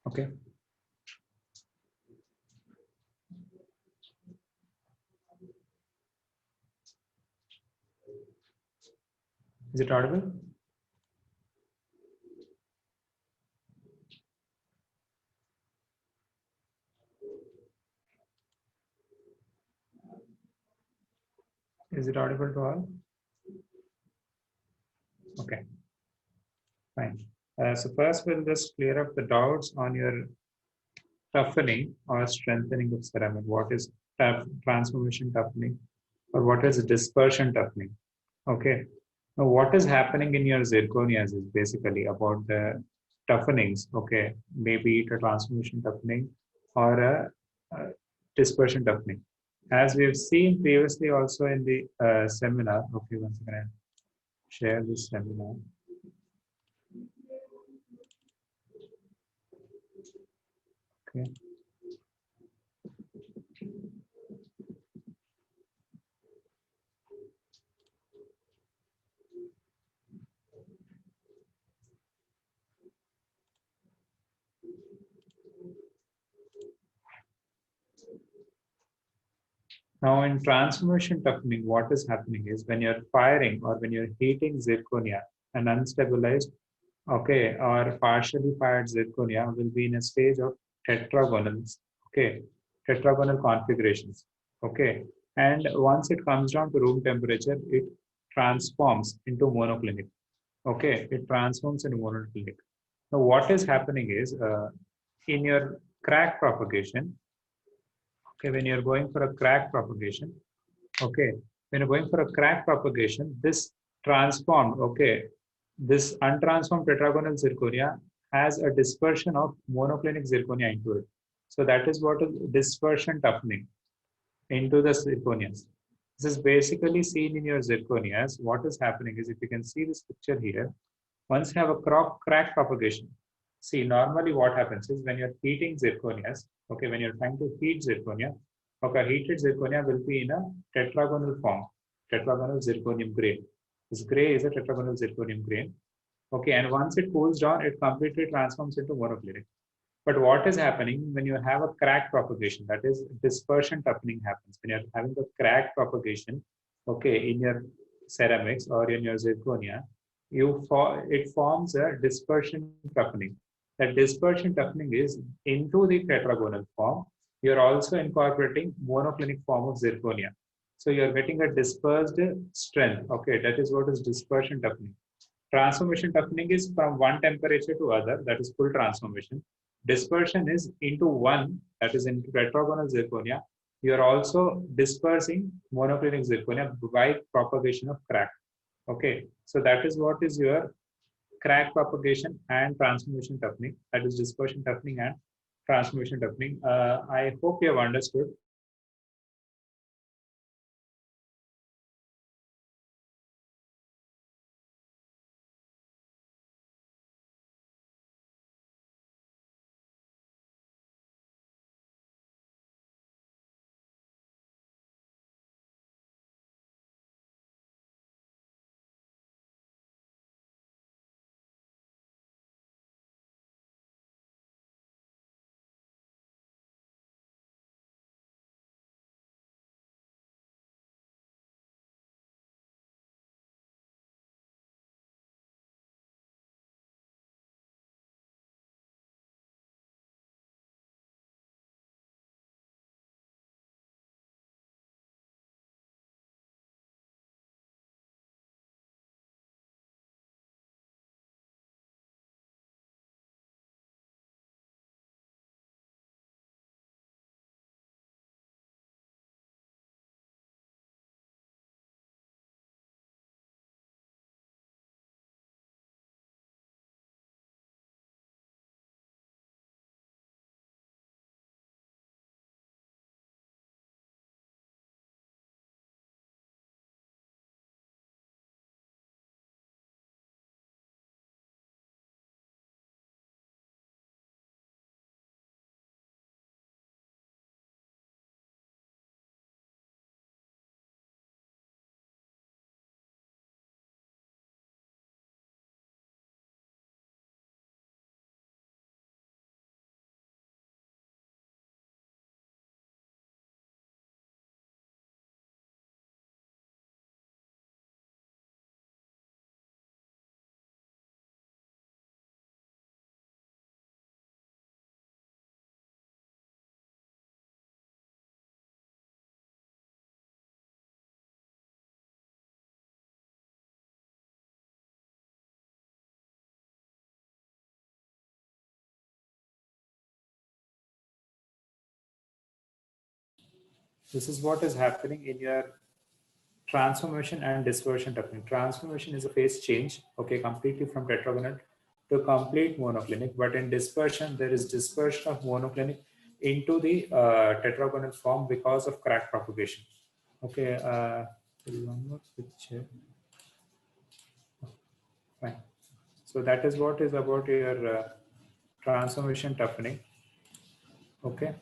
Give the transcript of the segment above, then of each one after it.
Okay. Is it audible? Is it audible to all? Okay, fine. So first we'll just clear up the doubts on your toughening or strengthening of ceramic. What is transformation toughening, or what is dispersion toughening? Okay. Now, what is happening in your zirconias is basically about the toughenings. Okay, maybe it a transformation toughening or a dispersion toughening. As we've seen previously also in the seminar. Okay, once again, I'll share this seminar. Okay. Now, in transformation toughening, what is happening is when you're firing or when you're heating zirconia, an unstabilized, okay, or partially fired zirconia will be in a stage of tetragonals, okay, tetragonal configurations, okay. And once it comes down to room temperature, it transforms into monoclinic, okay, it transforms into monoclinic. Now, what is happening is in your crack propagation, okay, when you're going for a crack propagation, okay, when you're going for a crack propagation, this transformed, okay, this untransformed tetragonal zirconia has a dispersion of monoclinic zirconia into it. So that is what is dispersion toughening into the zirconias. This is basically seen in your zirconias. What is happening is, if you can see this picture here, once you have a crack propagation, see, normally what happens is when you're heating zirconias, okay, when you're trying to heat zirconia, okay, heated zirconia will be in a tetragonal form, tetragonal zirconium grain. This gray is a tetragonal zirconium grain. Okay, and once it cools down, it completely transforms into monoclinic. But what is happening when you have a crack propagation, that is dispersion toughening happens. When you're having a crack propagation, okay, in your ceramics or in your zirconia, it forms a dispersion toughening. That dispersion toughening is into the tetragonal form. You're also incorporating monoclinic form of zirconia. So you're getting a dispersed strength. Okay, that is what is dispersion toughening. Transformation toughening is from one temperature to other, that is full transformation. Dispersion is into one, that is into tetragonal zirconia. You are also dispersing monoclinic zirconia by propagation of crack. Okay, so that is what is your crack propagation and transformation toughening. That is dispersion toughening and transformation toughening. I hope you have understood. This is what is happening in your transformation and dispersion toughening. Transformation is a phase change, okay, completely from tetragonal to complete monoclinic. But in dispersion, there is dispersion of monoclinic into the tetragonal form because of crack propagation. Okay, there is one more picture. Fine. So that is what is about your transformation toughening. Okay.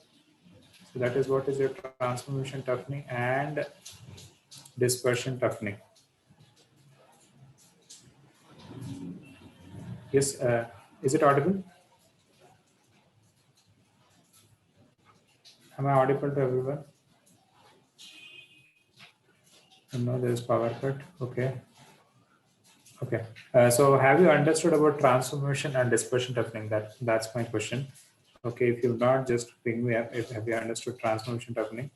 So that is what is your transformation toughening and dispersion toughening. Yes, is it audible? Am I audible to everyone? No, there is power cut. Okay. Okay. So have you understood about transformation and dispersion toughening? That's my question. Okay. If you've not, just ping me up. If have you understood transformation toughening?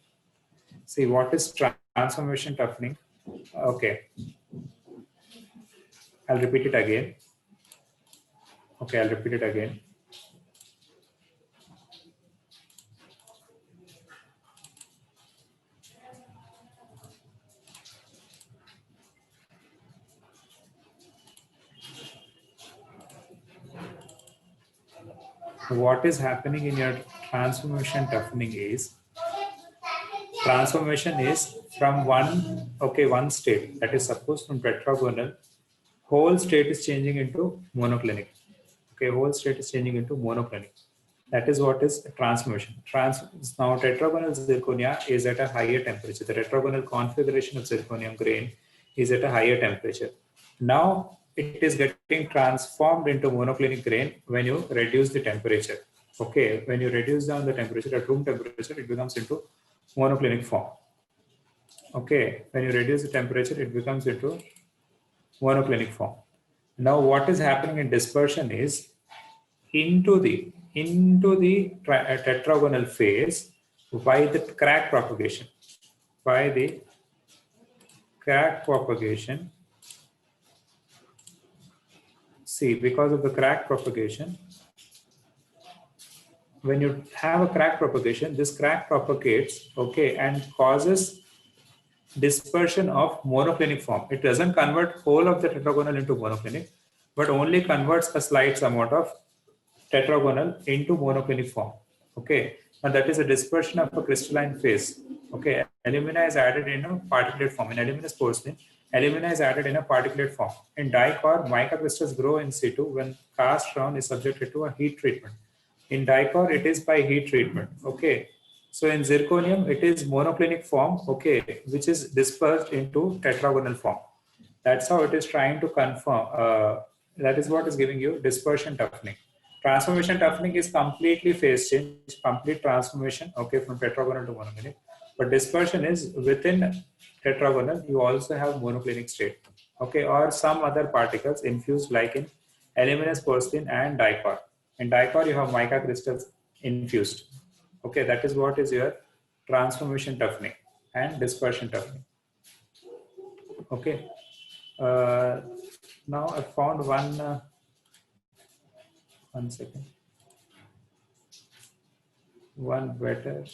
See, what is transformation toughening? Okay. I'll repeat it again. Okay, I'll repeat it again. What is happening in your transformation toughening is transformation is from one state, that is suppose from tetragonal, whole state is changing into monoclinic. Okay, whole state is changing into monoclinic. That is what is transformation. Now tetragonal zirconia is at a higher temperature. The tetragonal configuration of zirconium grain is at a higher temperature. Now it is getting transformed into monoclinic grain when you reduce the temperature. Okay, when you reduce down the temperature at room temperature, it becomes into monoclinic form. Okay, when you reduce the temperature, it becomes into monoclinic form. Now what is happening in dispersion is into the tetragonal phase by the crack propagation. By the crack propagation, see, because of the crack propagation, when you have a crack propagation, this crack propagates, okay, and causes dispersion of monoclinic form. It doesn't convert whole of the tetragonal into monoclinic, but only converts a slight amount of tetragonal into monoclinic form. Okay, and that is a dispersion of a crystalline phase. Okay, alumina is added in a particulate form. In aluminous porcelain, alumina is added in a particulate form. In dicor, mica crystals grow in situ when cast round is subjected to a heat treatment. In dicor, it is by heat treatment. Okay, so in zirconium, it is monoclinic form. Okay, which is dispersed into tetragonal form. That's how it is trying to confirm. That is what is giving you dispersion toughening. Transformation toughening is completely phase change, complete transformation, okay, from tetragonal to monoclinic. But dispersion is within tetragonal, you also have monoclinic state, okay, or some other particles infused like in aluminous porcelain and dicor. In dicor, you have mica crystals infused. Okay, that is what is your transformation toughening and dispersion toughening. Okay. Now I found one second. One better.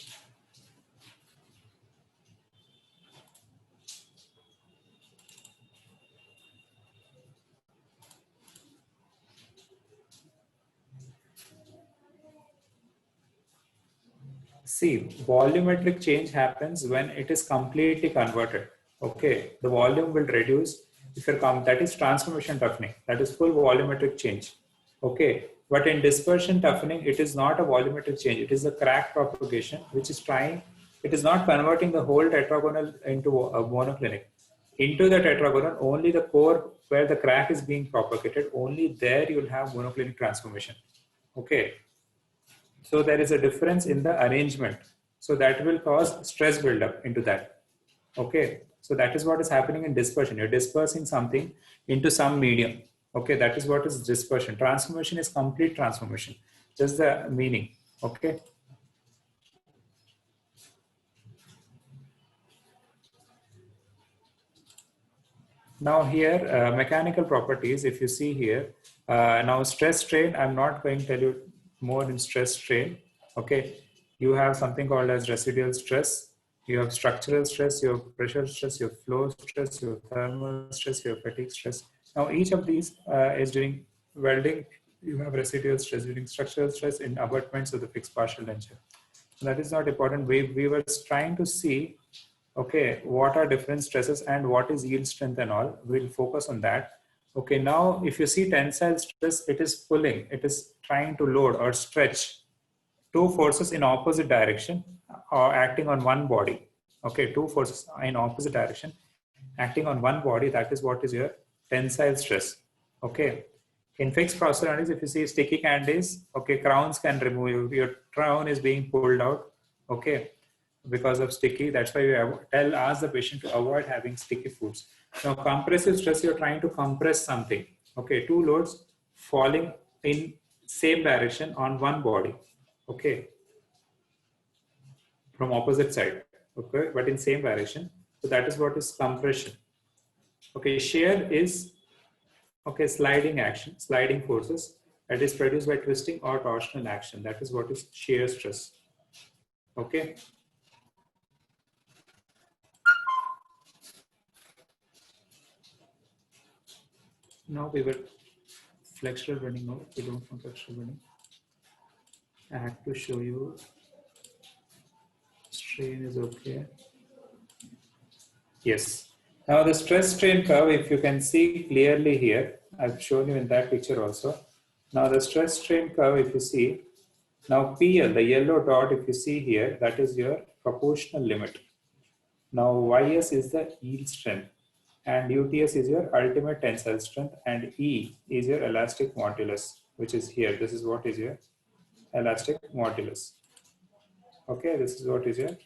See, volumetric change happens when it is completely converted. Okay, the volume will reduce if you're that is transformation toughening. That is full volumetric change. Okay, but in dispersion toughening, it is not a volumetric change. It is a crack propagation, which is trying. It is not converting the whole tetragonal into a monoclinic. Into the tetragonal, only the core where the crack is being propagated, only there you will have monoclinic transformation. Okay. So there is a difference in the arrangement. So that will cause stress buildup into that. Okay. So that is what is happening in dispersion. You're dispersing something into some medium. Okay. That is what is dispersion. Transformation is complete transformation. Just the meaning. Okay. Now here, mechanical properties, if you see here, now stress strain, I'm not going to tell you more in stress strain. Okay. You have something called as residual stress. You have structural stress, you have pressure stress, you have flow stress, you have thermal stress, you have fatigue stress. Now each of these is during welding. You have residual stress during structural stress in abutments of the fixed partial denture. That is not important. We were trying to see, okay, what are different stresses and what is yield strength and all. We'll focus on that. Okay, now if you see tensile stress, it is pulling, it is trying to load or stretch two forces in opposite direction or acting on one body. Okay, two forces in opposite direction acting on one body. That is what is your tensile stress. Okay. In fixed process analysis, if you see sticky candies, okay, crowns can remove. Your crown is being pulled out, okay, because of sticky. That's why you ask the patient to avoid having sticky foods. Now, compressive stress, you're trying to compress something. Okay, two loads falling in same direction on one body. Okay, from opposite side. Okay, but in same direction. So that is what is compression. Okay, shear is, okay, sliding action, sliding forces that is produced by twisting or torsional action. That is what is shear stress. Okay. Now we will flexural bending. No, we don't want flexural bending. I have to show you. Strain is okay. Yes. Now the stress strain curve, if you can see clearly here, I've shown you in that picture also. Now the stress strain curve, if you see, now PL, the yellow dot, if you see here, that is your proportional limit. Now YS is the yield strength and UTS is your ultimate tensile strength and E is your elastic modulus, which is here. This is what is your elastic modulus. Okay, this is what is your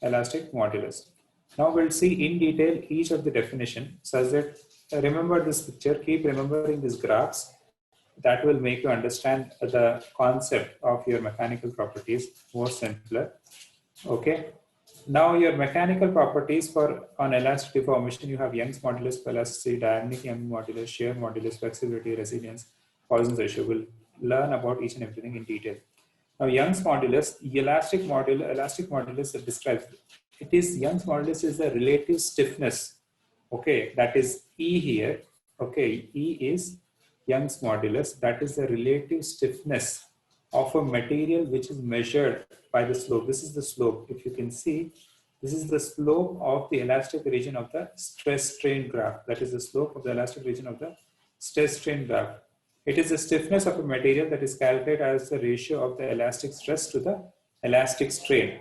elastic modulus. Now we'll see in detail each of the definition such that remember this picture, keep remembering these graphs. That will make you understand the concept of your mechanical properties more simpler. Okay. Now your mechanical properties for on elastic deformation, you have Young's modulus for elasticity, dynamic Young modulus, shear modulus, flexibility, resilience, Poisson's ratio. We'll learn about each and everything in detail. Now Young's modulus, elastic modulus that describes it is Young's modulus is the relative stiffness. Okay, that is E here. Okay, E is Young's modulus. That is the relative stiffness of a material which is measured by the slope. This is the slope. If you can see, this is the slope of the elastic region of the stress strain graph. That is the slope of the elastic region of the stress strain graph. It is the stiffness of a material that is calculated as the ratio of the elastic stress to the elastic strain.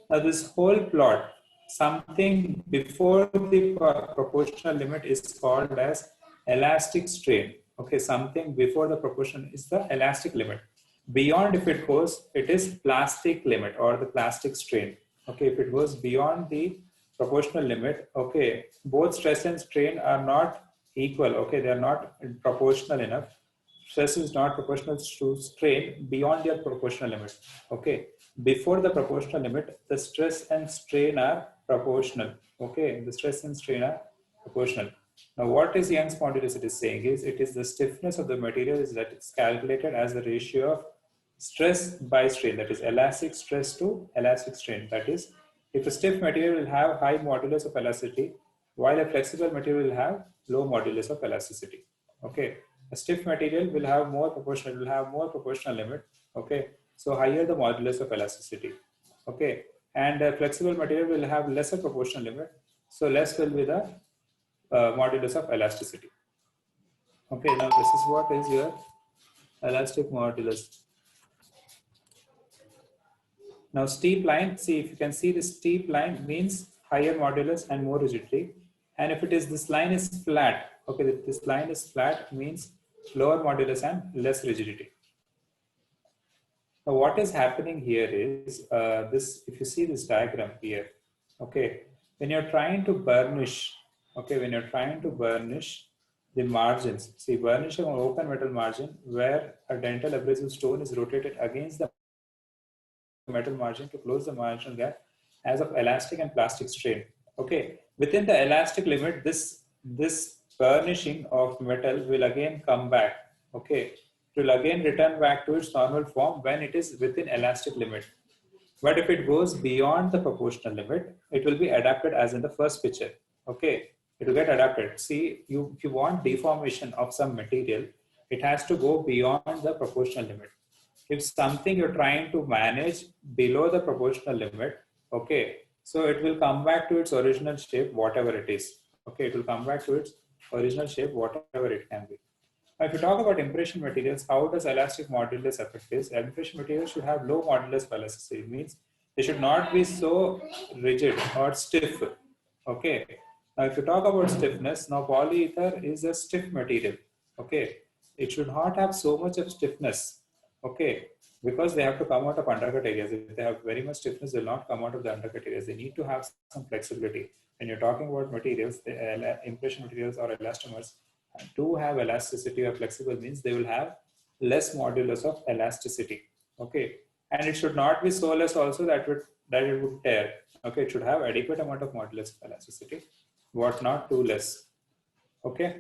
Now this whole plot, something before the proportional limit is called as elastic strain. Okay, something before the proportion is the elastic limit. Beyond, if it goes, it is plastic limit or the plastic strain. Okay, if it goes beyond the proportional limit, okay, both stress and strain are not equal. Okay, they are not proportional enough. Stress is not proportional to strain beyond their proportional limit. Okay, before the proportional limit, the stress and strain are proportional. Okay, the stress and strain are proportional. Now, what is Young's modulus? It is saying is it is the stiffness of the material is that it's calculated as the ratio of stress by strain. That is elastic stress to elastic strain. That is, if a stiff material will have high modulus of elasticity, while a flexible material will have low modulus of elasticity. Okay, a stiff material will have more proportional limit. Okay, so higher the modulus of elasticity. Okay, and a flexible material will have lesser proportional limit, so less will be the modulus of elasticity. Okay, now this is what is your elastic modulus. Now steep line, see if you can see this steep line means higher modulus and more rigidity. And if it is this line is flat, okay, if this line is flat means lower modulus and less rigidity. Now what is happening here is this, if you see this diagram here, okay, when you're trying to burnish, okay, when you're trying to burnish the margins, see burnishing an open metal margin where a dental abrasive stone is rotated against the metal margin to close the marginal gap as of elastic and plastic strain. Okay, within the elastic limit, this burnishing of metal will again come back. Okay, it will again return back to its normal form when it is within elastic limit. But if it goes beyond the proportional limit, it will be adapted as in the first picture. Okay, it will get adapted. See, if you want deformation of some material, it has to go beyond the proportional limit. If something you're trying to manage below the proportional limit, okay, so it will come back to its original shape, whatever it is. Okay, it will come back to its original shape, whatever it can be. Now, if you talk about impression materials, how does elastic modulus affect this? Impression materials should have low modulus of elasticity. It means they should not be so rigid or stiff. Okay. Now, if you talk about stiffness, now polyether is a stiff material. Okay. It should not have so much of stiffness. Okay, because they have to come out of undercut areas. If they have very much stiffness, they will not come out of the undercut areas. They need to have some flexibility. When you're talking about materials, the impression materials or elastomers do have elasticity or flexible means they will have less modulus of elasticity. Okay, and it should not be so less also that it would tear. Okay, it should have adequate amount of modulus of elasticity, but not too less. Okay.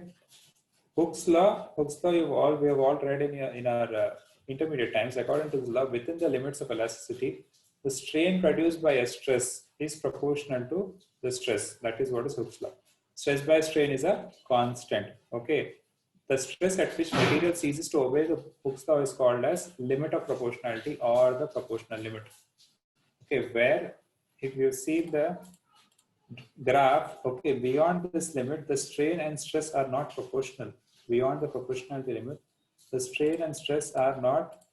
Hooke's law we have all read in our intermediate times. According to this law, within the limits of elasticity, the strain produced by a stress is proportional to the stress. That is what is Hooke's law. Stress by strain is a constant. Okay, the stress at which material ceases to obey the Hooke's law is called as limit of proportionality or the proportional limit. Okay, where if you see the graph, okay, beyond this limit, the strain and stress are not proportional. Beyond the proportionality limit, the strain and stress are not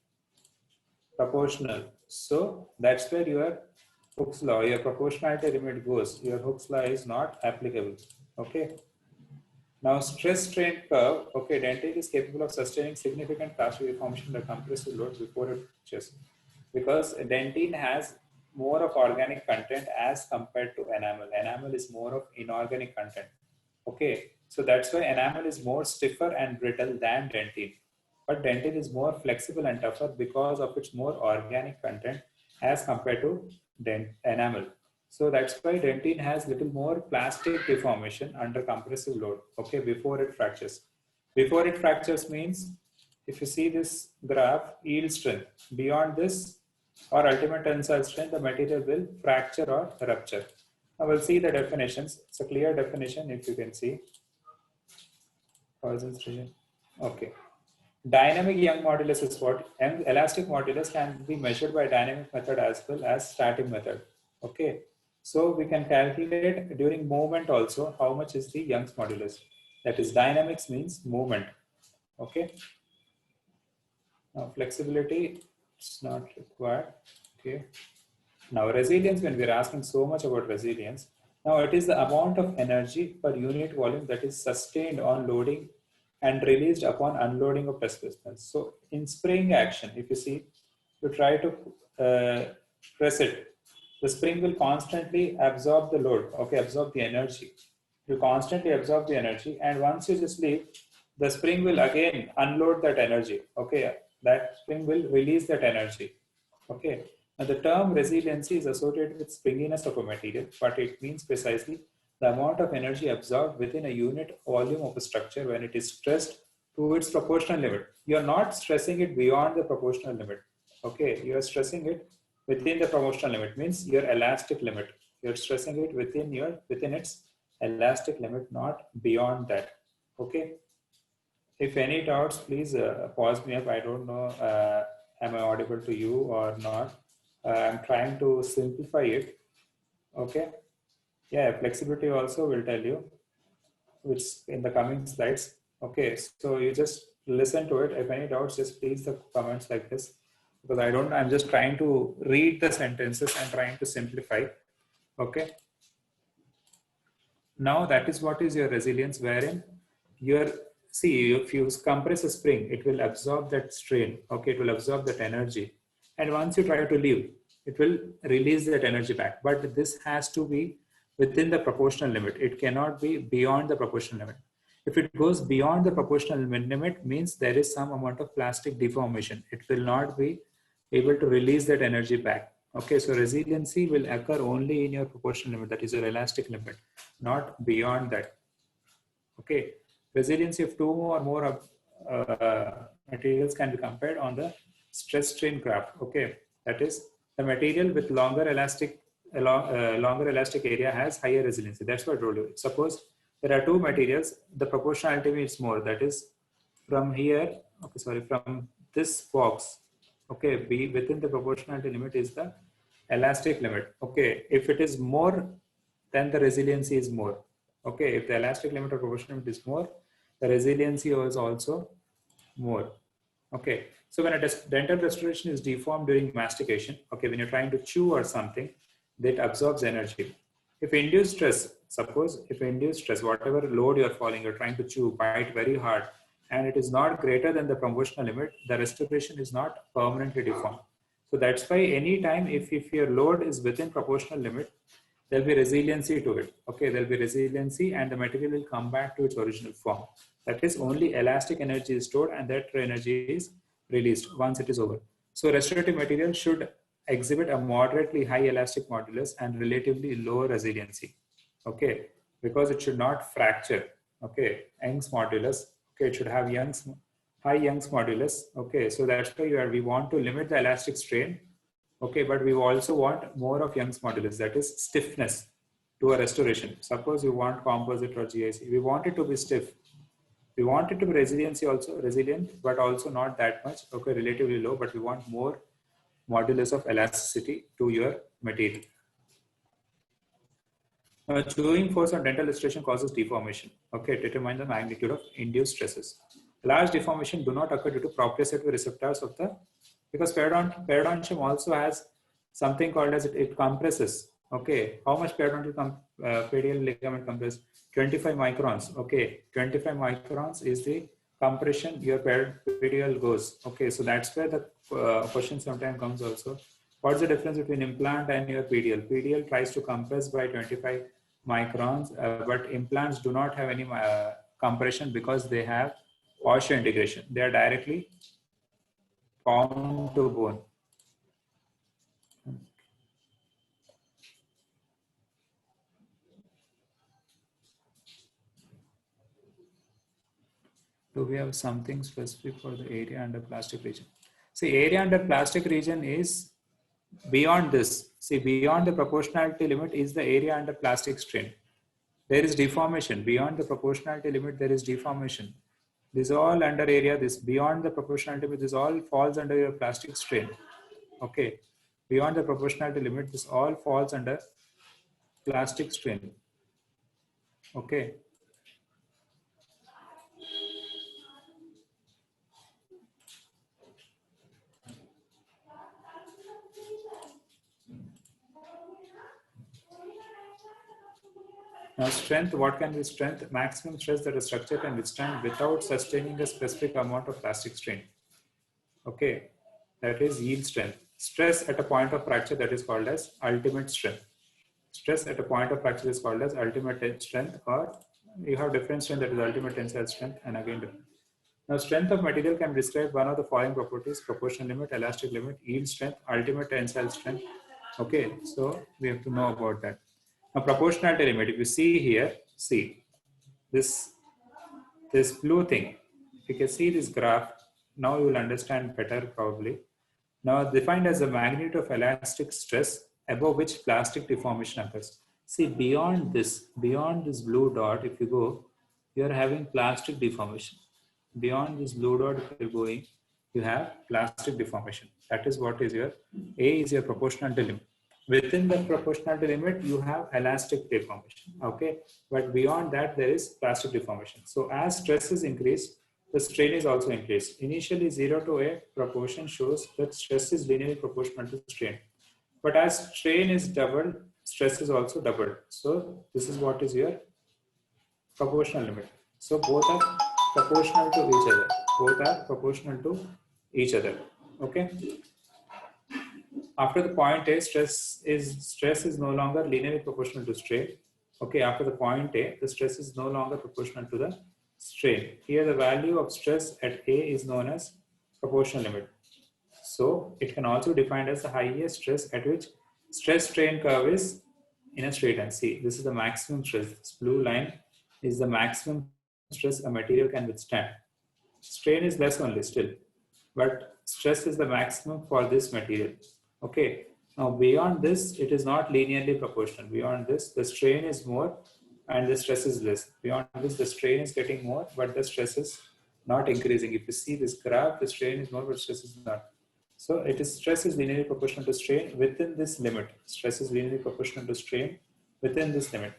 proportional. So that's where your Hooke's law, your proportionality limit goes. Your Hooke's law is not applicable. Okay. Now stress strain curve, okay, dentate is capable of sustaining significant plastic deformation under compressive load before it pitches. Because dentine has more of organic content as compared to enamel. Enamel is more of inorganic content. Okay. So that's why enamel is more stiffer and brittle than dentine. But dentine is more flexible and tougher because of its more organic content as compared to enamel. So that's why dentine has little more plastic deformation under compressive load, okay, before it fractures. Before it fractures means, if you see this graph, yield strength, beyond this or ultimate tensile strength, the material will fracture or rupture. Now we'll see the definitions. It's a clear definition if you can see. Poisson's region. Okay. Dynamic Young modulus is what? Elastic modulus can be measured by dynamic method as well as static method. Okay. So we can calculate during movement also how much is the Young's modulus. That is, dynamics means movement. Okay. Now flexibility is not required. Okay. Now resilience, when we're asking so much about resilience, now it is the amount of energy per unit volume that is sustained on loading and released upon unloading of test pistons. So in spring action, if you see, you try to press it, the spring will constantly absorb the load, okay, absorb the energy. You constantly absorb the energy, and once you just leave, the spring will again unload that energy, okay, that spring will release that energy, okay. Now the term resiliency is associated with springiness of a material, but it means precisely the amount of energy absorbed within a unit volume of a structure when it is stressed to its proportional limit. You are not stressing it beyond the proportional limit, okay. You are stressing it within the proportional limit, means your elastic limit. You are stressing it within its elastic limit, not beyond that, okay. If any doubts, please pause me up. I don't know, am I audible to you or not? I'm trying to simplify it, okay. Yeah, flexibility also will tell you, which in the coming slides, okay. So you just listen to it. If any doubts, just please the comments like this, because I'm just trying to read the sentences and trying to simplify, okay. Now that is what is your resilience, wherein your, see, if you compress a spring, it will absorb that strain, okay, it will absorb that energy, and once you try to leave, it will release that energy back. But this has to be within the proportional limit. It cannot be beyond the proportional limit. If it goes beyond the proportional limit, means there is some amount of plastic deformation. It will not be able to release that energy back. Okay, so resiliency will occur only in your proportional limit, that is your elastic limit, not beyond that. Okay, resiliency of two or more materials can be compared on the stress strain graph. Okay, that is, the material with longer elastic area has higher resiliency. That's what I told you. Suppose there are two materials, the proportionality is more. That is, from here, okay, sorry, from this box, okay, be within the proportionality limit is the elastic limit. Okay, if it is more, then the resiliency is more. Okay, if the elastic limit or proportional limit is more, the resiliency is also more. Okay, so when a dental restoration is deformed during mastication, okay, when you're trying to chew or something, that absorbs energy. If induced stress, suppose if induced stress, whatever load you're falling, you're trying to chew, bite very hard, and it is not greater than the proportional limit, the restoration is not permanently deformed. So that's why anytime if your load is within proportional limit, there'll be resiliency to it. Okay, there'll be resiliency and the material will come back to its original form. That is, only elastic energy is stored and that energy is released once it is over. So restorative material should exhibit a moderately high elastic modulus and relatively low resiliency. Okay, because it should not fracture. Okay, Young's modulus. Okay, it should have high Young's modulus. Okay, so that's why we want to limit the elastic strain. Okay, but we also want more of Young's modulus, that is stiffness to a restoration. Suppose you want composite or GIC, we want it to be stiff. We want it to be resilient, but also not that much, okay, relatively low, but we want more modulus of elasticity to your material. Now, chewing force on dental restoration causes deformation. Okay, determine the magnitude of induced stresses. Large deformation do not occur due to proprioceptive receptors of the, because periodontium also has something called as it compresses. Okay, how much periodontal pedial ligament compresses? 25 microns. Okay, 25 microns is the compression your pedial goes. Okay, so that's where the question sometimes comes also. What's the difference between implant and your pedial? Pedial tries to compress by 25 microns, but implants do not have any compression because they have osseointegration. They are directly bound to bone. Do we have something specific for the area under plastic region? See, area under plastic region is beyond this. See, beyond the proportionality limit is the area under plastic strain. There is deformation. Beyond the proportionality limit, there is deformation. This all under area, this beyond the proportionality limit, this all falls under your plastic strain. Okay. Beyond the proportionality limit, this all falls under plastic strain. Okay. Now strength, what can be strength? Maximum stress that a structure can withstand without sustaining a specific amount of plastic strain. Okay, that is yield strength. Stress at a point of fracture, that is called as ultimate strength. Stress at a point of fracture is called as ultimate strength, or you have different strength, that is ultimate tensile strength, and again different. Now strength of material can be described one of the following properties: proportional limit, elastic limit, yield strength, ultimate tensile strength. Okay, so we have to know about that. Now proportionality limit, if you see here, see this blue thing. If you can see this graph, now you will understand better probably. Now defined as the magnitude of elastic stress above which plastic deformation occurs. See, beyond this blue dot, if you go, you are having plastic deformation. Beyond this blue dot, if you're going, you have plastic deformation. That is what is your A is your proportionality limit. Within the proportionality limit, you have elastic deformation. Okay, but beyond that, there is plastic deformation. So as stress is increased, the strain is also increased. Initially 0 to A proportion shows that stress is linearly proportional to strain. But as strain is doubled, stress is also doubled. So this is what is your proportional limit. So both are proportional to each other. Both are proportional to each other. Okay. After the point A, stress is no longer linearly proportional to strain. Okay. After the point A, the stress is no longer proportional to the strain. Here, the value of stress at A is known as proportional limit. So it can also be defined as the highest stress at which stress strain curve is in a straight line. See, this is the maximum stress. This blue line is the maximum stress a material can withstand. Strain is less only still, but stress is the maximum for this material. Okay. Now beyond this, it is not linearly proportional. Beyond this, the strain is more and the stress is less. Beyond this, the strain is getting more, but the stress is not increasing. If you see this graph, the strain is more, but stress is not. So it is stress is linearly proportional to strain within this limit. Stress is linearly proportional to strain within this limit.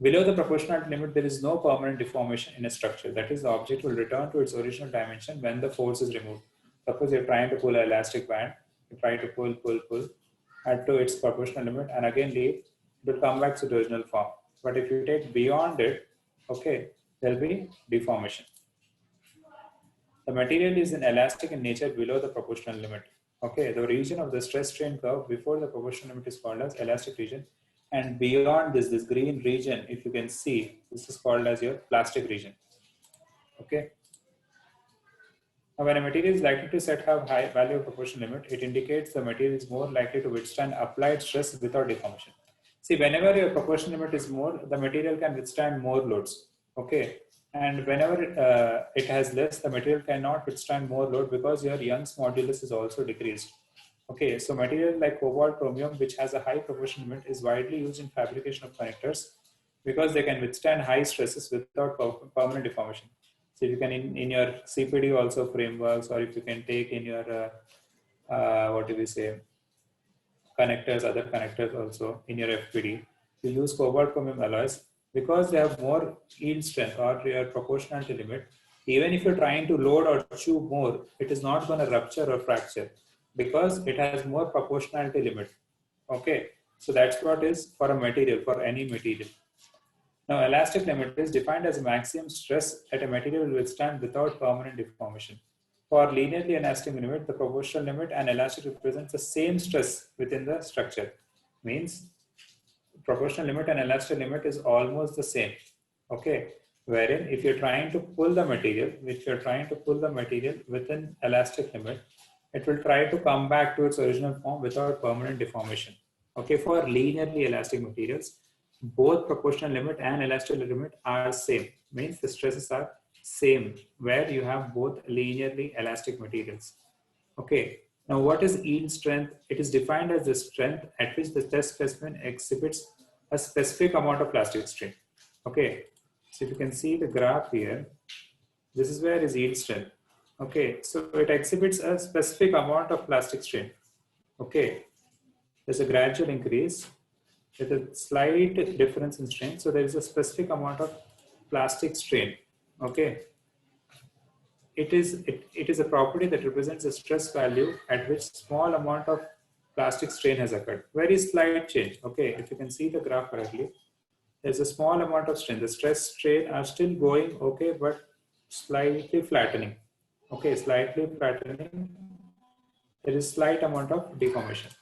Below the proportionality limit, there is no permanent deformation in a structure. That is, the object will return to its original dimension when the force is removed. Suppose you're trying to pull an elastic band, you try to pull, add to its proportional limit, and again leave, it will come back to the original form. But if you take beyond it, okay, there will be deformation. The material is inelastic in nature below the proportional limit. Okay, the region of the stress strain curve before the proportional limit is called as elastic region, and beyond this green region, if you can see, this is called as your plastic region. Okay. Now, when a material is likely to set have high value of proportional limit, it indicates the material is more likely to withstand applied stress without deformation. See, whenever your proportional limit is more, the material can withstand more loads. Okay. And whenever it has less, the material cannot withstand more load because your Young's modulus is also decreased. Okay, so material like cobalt chromium, which has a high proportional limit, is widely used in fabrication of connectors because they can withstand high stresses without permanent deformation. So if you can in your CPD also frameworks, or if you can take in your what do we say, connectors, other connectors also in your FPD, you use cobalt chromium alloys because they have more yield strength or your proportionality limit. Even if you're trying to load or chew more, it is not going to rupture or fracture because it has more proportionality limit. Okay, so that's what is for a material, for any material. Now, elastic limit is defined as a maximum stress that a material will withstand without permanent deformation. For linearly elastic limit, the proportional limit and elastic represents the same stress within the structure. Means proportional limit and elastic limit is almost the same. Okay, wherein if you're trying to pull the material, within elastic limit, it will try to come back to its original form without permanent deformation. Okay, for linearly elastic materials, both proportional limit and elastic limit are same. Means the stresses are same where you have both linearly elastic materials. Okay. Now, what is yield strength? It is defined as the strength at which the test specimen exhibits a specific amount of plastic strain. Okay. So if you can see the graph here, this is where is yield strength. Okay. So it exhibits a specific amount of plastic strain. Okay. There's a gradual increase with a slight difference in strain. So there is a specific amount of plastic strain. Okay. It is a property that represents a stress value at which small amount of plastic strain has occurred. Very slight change. Okay, if you can see the graph correctly, there's a small amount of strain. The stress strain are still going okay, but slightly flattening. Okay, slightly flattening. There is slight amount of deformation.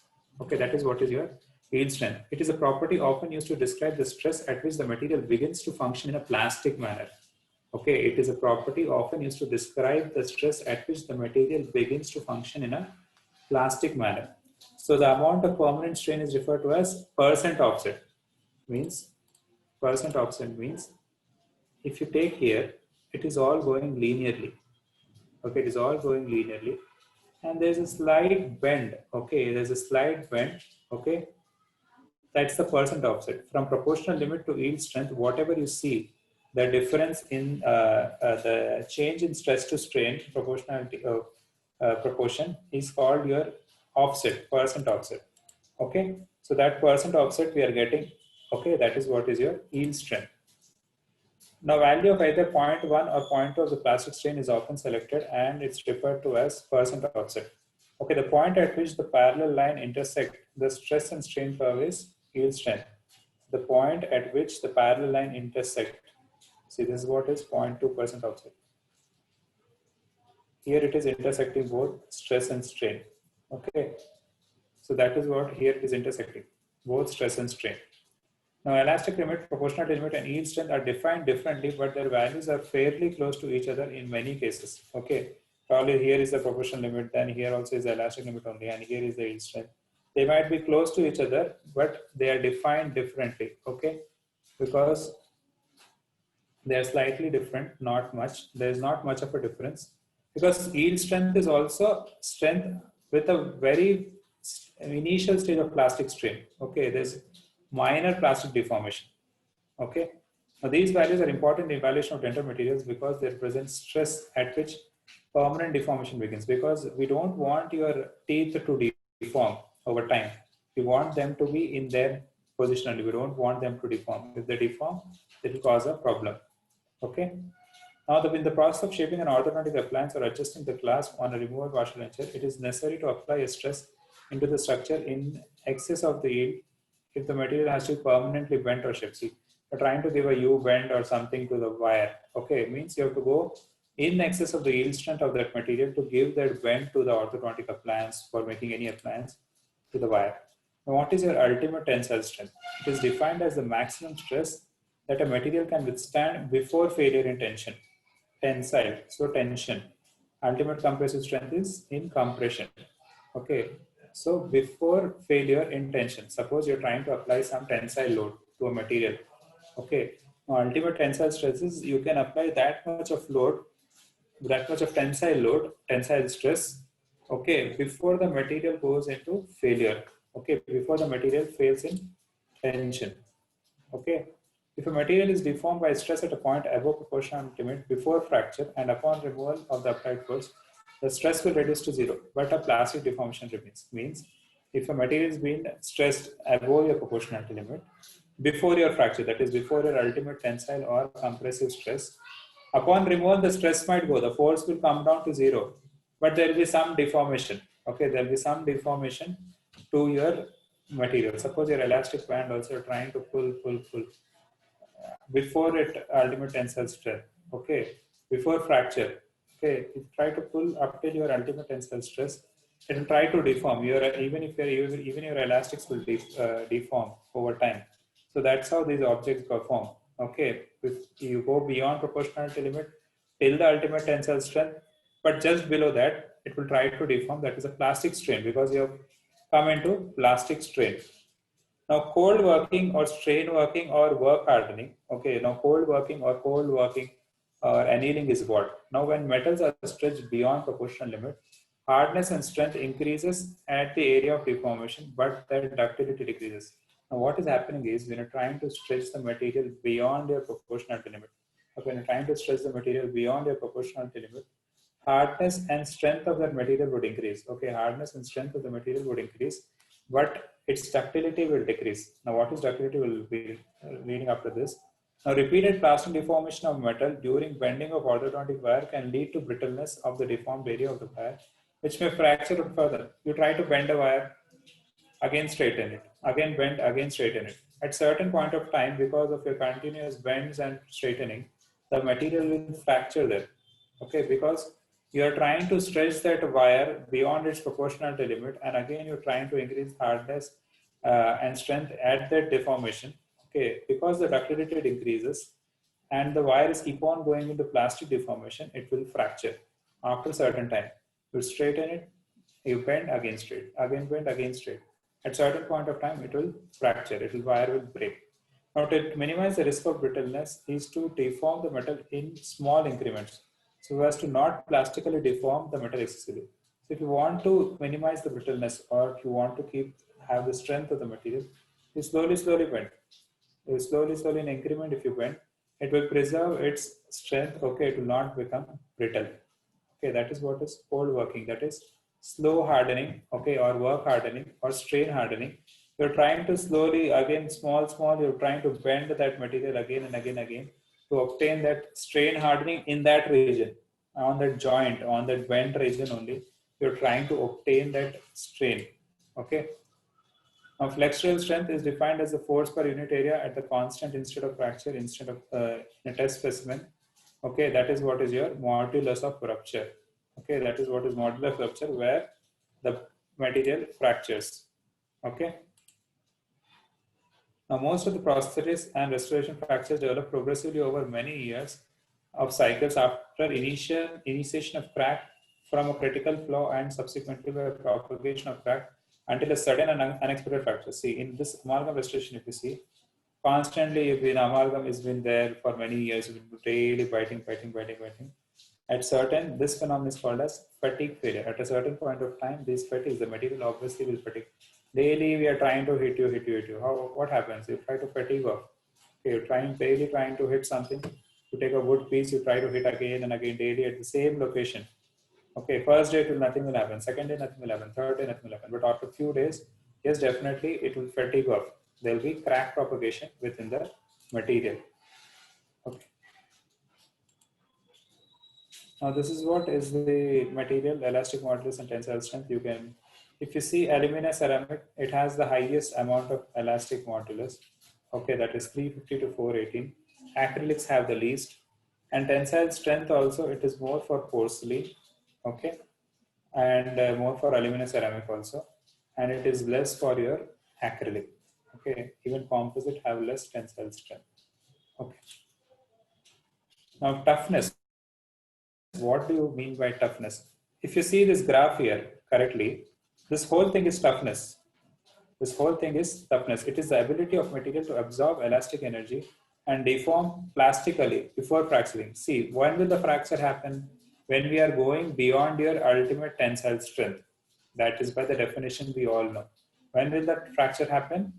Okay, that is what is your yield strength. It is a property often used to describe the stress at which the material begins to function in a plastic manner. Okay, it is a property often used to describe the stress at which the material begins to function in a plastic manner. So the amount of permanent strain is referred to as percent offset. Percent offset means if you take here, it is all going linearly. Okay, it is all going linearly. And there's a slight bend. Okay, there's a slight bend. Okay, that's the percent offset. From proportional limit to yield strength, whatever you see, the difference in the change in stress to strain proportionality proportion is called your offset, percent offset. Okay, so that percent offset we are getting. Okay, that is what is your yield strength. Now, value of either 0.1 or 0.2 of the plastic strain is often selected, and it's referred to as percent offset. Okay, the point at which the parallel line intersect the stress and strain curve is yield strength. The point at which the parallel line intersect. See, this is what is 0.2% offset. Here it is intersecting both stress and strain. Okay, so that is what here is intersecting, both stress and strain. Now, elastic limit, proportional limit, and yield strength are defined differently, but their values are fairly close to each other in many cases. Okay, probably here is the proportional limit, then here also is the elastic limit only, and here is the yield strength. They might be close to each other, but they are defined differently. Okay, because they are slightly different, not much. There is not much of a difference because yield strength is also strength with a very initial stage of plastic strain. Okay, there's minor plastic deformation. Okay, now these values are important in evaluation of dental materials because they represent stress at which permanent deformation begins. Because we don't want your teeth to deform over time. We want them to be in their position only. We don't want them to deform. If they deform, it will cause a problem. Okay. Now, in the process of shaping an orthodontic appliance or adjusting the clasp on a removable partial denture, it is necessary to apply a stress into the structure in excess of the yield if the material has to be permanently bent or shaped. See, you're trying to give a U bend or something to the wire. Okay, it means you have to go in excess of the yield strength of that material to give that bend to the orthodontic appliance for making any appliance to the wire. Now, what is your ultimate tensile strength? It is defined as the maximum stress that a material can withstand before failure in tension. Tensile, so tension. Ultimate compressive strength is in compression. Okay, so before failure in tension, suppose you're trying to apply some tensile load to a material. Okay, now ultimate tensile stress is you can apply that much of load, that much of tensile load, tensile stress, okay, before the material goes into failure. Okay, before the material fails in tension. Okay, if a material is deformed by stress at a point above proportional limit before fracture and upon removal of the applied force, the stress will reduce to zero, but a plastic deformation remains. Means if a material is being stressed above your proportionality limit before your fracture, that is before your ultimate tensile or compressive stress, upon removal the stress might go, the force will come down to zero, but there will be some deformation. Okay, there will be some deformation to your material. Suppose your elastic band also trying to pull before it ultimate tensile stress. Okay, before fracture. Okay, if you try to pull up till your ultimate tensile stress, it will try to deform. Even your elastics will deform over time. So that's how these objects perform. Okay, if you go beyond proportionality limit till the ultimate tensile strength, but just below that, it will try to deform. That is a plastic strain, because you have come into plastic strain. Now, cold working or strain working or work hardening. Okay, now cold working or cold working or annealing is what? Now, when metals are stretched beyond proportional limit, hardness and strength increases at the area of deformation, but their ductility decreases. Now, what is happening is when you're trying to stretch the material beyond your proportionality limit, or when you're trying to stretch the material beyond your proportionality limit, hardness and strength of that material would increase. Okay, hardness and strength of the material would increase, but its ductility will decrease. Now, what is ductility will be leading up to this. Now, repeated plastic deformation of metal during bending of orthodontic wire can lead to brittleness of the deformed area of the wire, which may fracture it further. You try to bend a wire, again straighten it, again bend, again straighten it. At certain point of time, because of your continuous bends and straightening, the material will fracture there. Okay, because you are trying to stretch that wire beyond its proportionality limit, and again you're trying to increase hardness and strength at that deformation. Okay, because the ductility increases and the wire is keep on going into plastic deformation, it will fracture after a certain time. You straighten it, you bend, again straight, again bend, again straight. At certain point of time, it will fracture, wire will break. Now, to minimize the risk of brittleness is to deform the metal in small increments, so as to not plastically deform the metal excessively. So if you want to minimize the brittleness, or if you want to have the strength of the material, you slowly bend. You slowly in increment, if you bend, it will preserve its strength. Okay, it will not become brittle. Okay, that is what is cold working. That is slow hardening. Okay, or work hardening or strain hardening. You're trying to slowly, again, small, you're trying to bend that material again and again to obtain that strain hardening in that region, on that joint, on that bend region only. You're trying to obtain that strain. Okay. Now, flexural strength is defined as the force per unit area at the constant instead of fracture, instead of in a test specimen. Okay, that is what is your modulus of rupture. Okay, that is what is modulus of rupture, where the material fractures. Okay. Now, most of the prosthesis and restoration fractures develop progressively over many years of cycles after initiation of crack from a critical flaw and subsequently by propagation of crack until a sudden and unexpected fracture. See, in this amalgam restoration, if you see, constantly amalgam has been there for many years, daily biting. At certain, this phenomenon is called as fatigue failure. At a certain point of time, these fatigues, the material obviously will fatigue. Daily, we are trying to hit you. What happens? You try to fatigue off. Okay, you're daily trying to hit something. You take a wood piece, you try to hit again and again daily at the same location. Okay, first day nothing will happen. Second day nothing will happen. Third day nothing will happen. But after a few days, yes, definitely it will fatigue off. There will be crack propagation within the material. Okay. Now this is what is the material, elastic modulus and tensile strength. You can, if you see alumina ceramic, it has the highest amount of elastic modulus. Okay, that is 350 to 418. Acrylics have the least. And tensile strength also, it is more for porcelain. Okay, and more for alumina ceramic also. And it is less for your acrylic. Okay, even composite have less tensile strength. Okay. Now toughness. What do you mean by toughness? If you see this graph here correctly, this whole thing is toughness. This whole thing is toughness. It is the ability of material to absorb elastic energy and deform plastically before fracturing. See, when will the fracture happen? When we are going beyond your ultimate tensile strength. That is by the definition we all know. When will that fracture happen?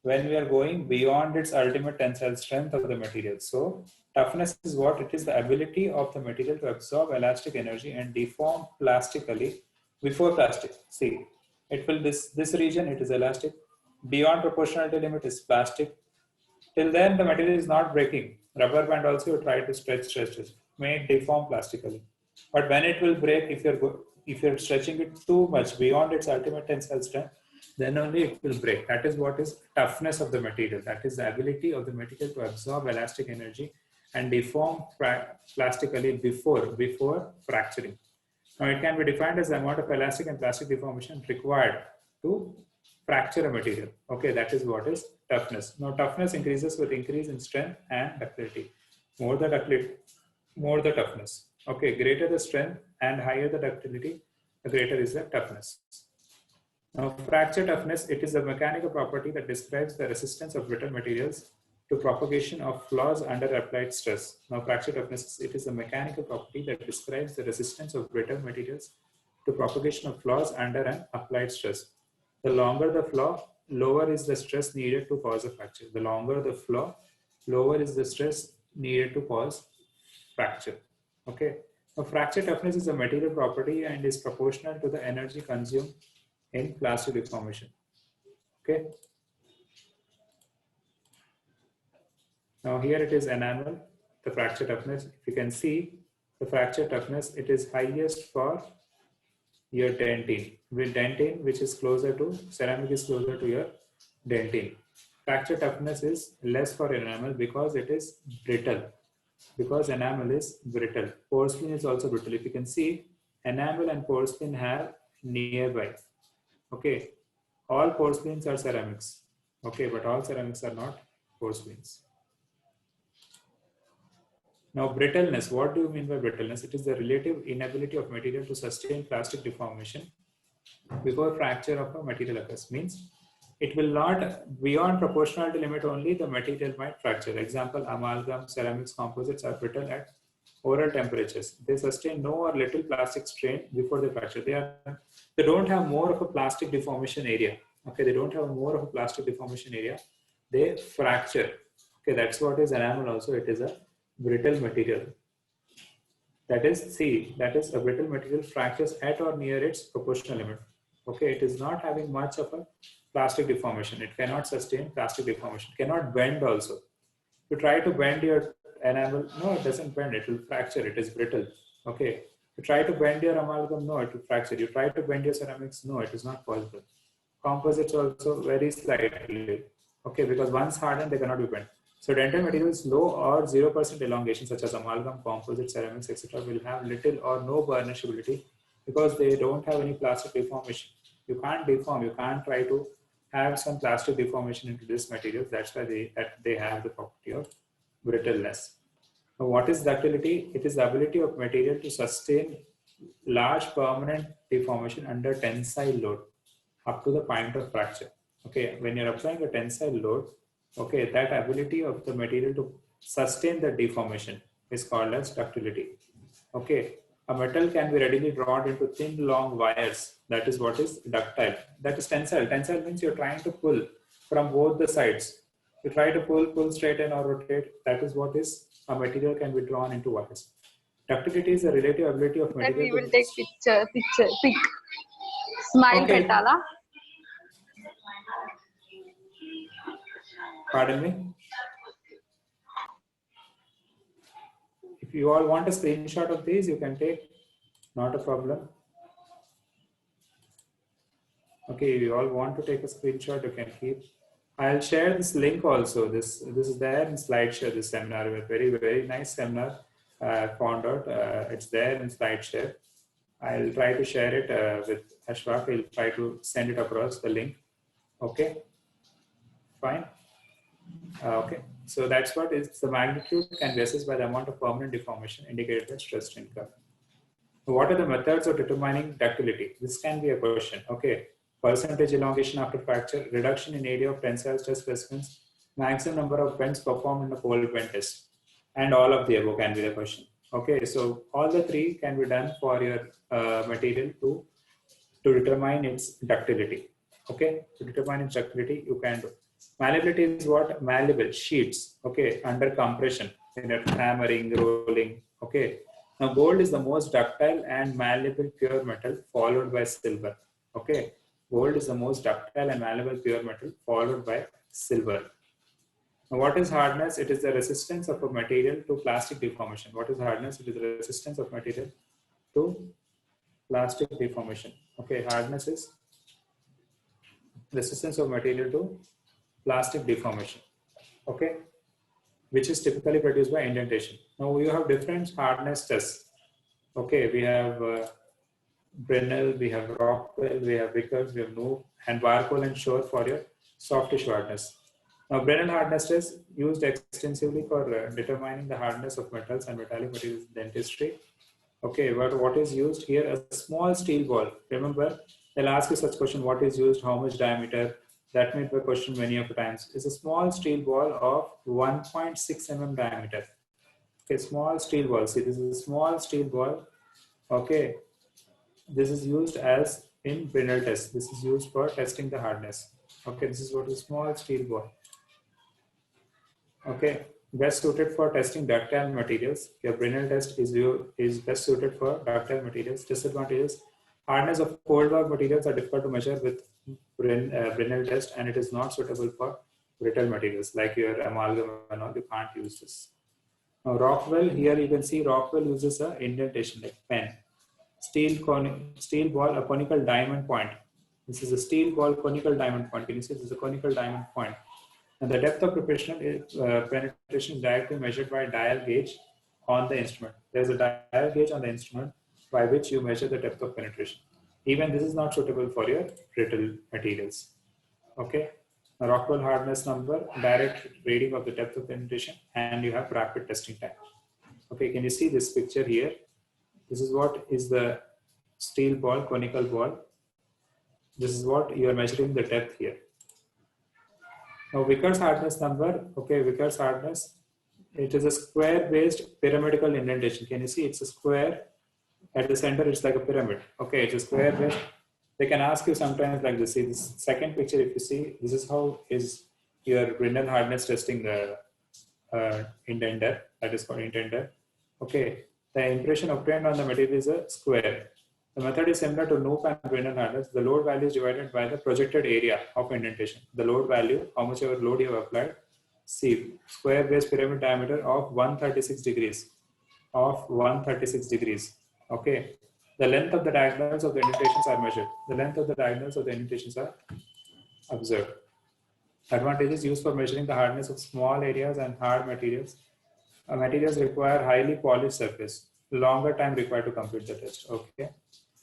When we are going beyond its ultimate tensile strength of the material. So toughness is what? It is the ability of the material to absorb elastic energy and deform plastically before plastic. See, it will this region, it is elastic. Beyond proportionality limit is plastic. Till then, the material is not breaking. Rubber band also you try to stretch, may it deform plastically. But when it will break, if you're stretching it too much beyond its ultimate tensile strength, then only it will break. That is what is toughness of the material. That is the ability of the material to absorb elastic energy and deform plastically before fracturing. Now, it can be defined as the amount of elastic and plastic deformation required to fracture a material. Okay, that is what is toughness. Now toughness increases with increase in strength and ductility. More the ductility, more the toughness. Okay, greater the strength and higher the ductility, the greater is the toughness. Now, fracture toughness, it is a mechanical property that describes the resistance of brittle materials to propagation of flaws under applied stress. Now, fracture toughness, it is a mechanical property that describes the resistance of brittle materials to propagation of flaws under an applied stress. The longer the flaw, lower is the stress needed to cause a fracture. The longer the flaw, lower is the stress needed to cause fracture. Okay. Now, fracture toughness is a material property and is proportional to the energy consumed in plastic deformation. Okay. Now here it is enamel, the fracture toughness. If you can see the fracture toughness, it is highest for your dentine. With dentine, which is closer to, ceramic is closer to your dentine. Fracture toughness is less for enamel because it is brittle. Because enamel is brittle. Porcelain is also brittle. If you can see, enamel and porcelain have nearby. Okay, all porcelains are ceramics. Okay, but all ceramics are not porcelains. Now, brittleness. What do you mean by brittleness? It is the relative inability of material to sustain plastic deformation before fracture of a material occurs. Means it will not, beyond proportionality limit only, the material might fracture. Example, amalgam, ceramics, composites are brittle at oral temperatures. They sustain no or little plastic strain before they fracture. They don't have more of a plastic deformation area. Okay, they don't have more of a plastic deformation area. They fracture. Okay, that's what is enamel also. It is a brittle material. That is, see, that is a brittle material fractures at or near its proportional limit. Okay, it is not having much of a plastic deformation. It cannot sustain plastic deformation. Cannot bend also. You try to bend your enamel, no, it doesn't bend. It will fracture. It is brittle. Okay. You try to bend your amalgam, no, it will fracture. You try to bend your ceramics, no, it is not possible. Composites also very slightly. Okay, because once hardened, they cannot be bent. So dental materials low or 0% elongation, such as amalgam, composite, ceramics, etc., will have little or no burnishability because they don't have any plastic deformation. You can't deform. You can't try to have some plastic deformation into this material. That's why they have the property of brittleness. Now, what is ductility? It is the ability of material to sustain large permanent deformation under tensile load up to the point of fracture. Okay, when you're applying a tensile load, okay, that ability of the material to sustain the deformation is called as ductility. Okay, a metal can be readily drawn into thin, long wires. That is what is ductile. That is tensile. Tensile means you're trying to pull from both the sides. You try to pull, straighten or rotate. That is what is a material can be drawn into wires. Ductility is the relative ability of material. And we will take pic. Smile okay. Petala. Pardon me? If you all want a screenshot of these, you can take, not a problem. Okay, if you all want to take a screenshot, you can keep. I'll share this link also. This is there in SlideShare, this seminar, a very, very nice seminar found out. It's there in SlideShare. I'll try to share it with Ashfaq. He'll try to send it across the link. Okay, fine. Okay, so that's what is the magnitude can be assessed by the amount of permanent deformation indicated by stress strain curve. What are the methods of determining ductility? This can be a question. Okay, percentage elongation after fracture, reduction in area of tensile stress specimens, maximum number of bends performed in the cold bend test, and all of the above can be the question. Okay, so all the three can be done for your material to determine its ductility. Okay, to determine its ductility, you can do. Malleability is what? Malleable sheets. Okay, under compression, in a hammering, rolling. Okay. Now, gold is the most ductile and malleable pure metal, followed by silver. Okay, gold is the most ductile and malleable pure metal, followed by silver. Now, what is hardness? It is the resistance of a material to plastic deformation. What is hardness? It is the resistance of material to plastic deformation. Okay, hardness is resistance of material to plastic deformation. Okay, which is typically produced by indentation. Now we have different hardness tests. Okay, we have Brennell, we have Rockwell, we have Vickers, we have Noob, and Barcol and Shore for your soft tissue hardness. Now, Brennell hardness is used extensively for determining the hardness of metals and metallic materials in dentistry. Okay, but what is used here? A small steel ball. Remember, they'll ask you such question: what is used? How much diameter? That may be a question many of the times. It's a small steel ball of 1.6 mm diameter. Okay, small steel ball. See, this is a small steel ball. Okay, this is used as in Brinell test. This is used for testing the hardness. Okay, this is what is small steel ball. Okay, best suited for testing ductile materials. Your Brinell test is best suited for ductile materials. Disadvantages: hardness of cold work materials are difficult to measure with Brinell test, and it is not suitable for brittle materials like your amalgam and all. You can't use this. Now, Rockwell, here you can see Rockwell uses a indentation like pen. Steel ball, a conical diamond point. This is a steel ball conical diamond point. Can you see this is a conical diamond point? And the depth of penetration is directly measured by a dial gauge on the instrument. There's a dial gauge on the instrument by which you measure the depth of penetration. Even this is not suitable for your brittle materials. Okay. Now, Rockwell hardness number, direct reading of the depth of penetration, and you have rapid testing time. Okay, can you see this picture here? This is what is the steel ball, conical ball. This is what you are measuring the depth here. Now, Vickers hardness number, okay, Vickers hardness, it is a square-based pyramidal indentation. Can you see it's a square? At the center, it's like a pyramid. Okay, it's a square-based. They can ask you sometimes like this. See this second picture, if you see, this is how is your Brinell hardness testing the indenter, that is called indenter. Okay, the impression obtained on the material is a square. The method is similar to Knoop and Brinell hardness. The load value is divided by the projected area of indentation. The load value, how much ever load you have applied, see, square base pyramid diameter of 136 degrees. Of 136 degrees. Okay. The length of the diagonals of the indentations are measured. The length of the diagonals of the indentations are observed. Advantages used for measuring the hardness of small areas and hard materials. Materials require highly polished surface. Longer time required to complete the test. Okay.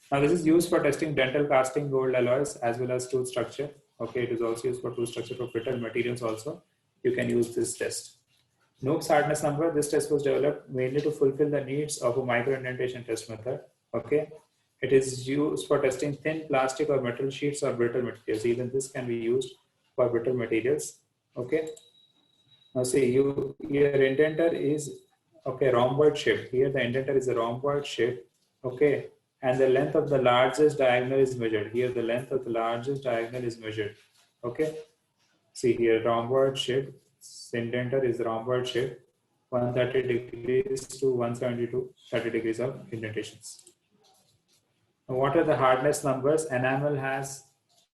Now this is used for testing dental casting gold alloys as well as tooth structure. Okay, it is also used for tooth structure for brittle materials also. You can use this test. Knoop's hardness number, this test was developed mainly to fulfill the needs of a micro-indentation test method. Okay. It is used for testing thin plastic or metal sheets or brittle materials. Even this can be used for brittle materials. Okay. Now see, your indenter is, okay, rhomboid shape. Here the indenter is a rhomboid shape. Okay. And the length of the largest diagonal is measured. Here the length of the largest diagonal is measured. Okay. See here, rhomboid shape. Indenter is rhomboid shape. 130 degrees to 172, 30 degrees of indentations. Now, what are the hardness numbers? Enamel has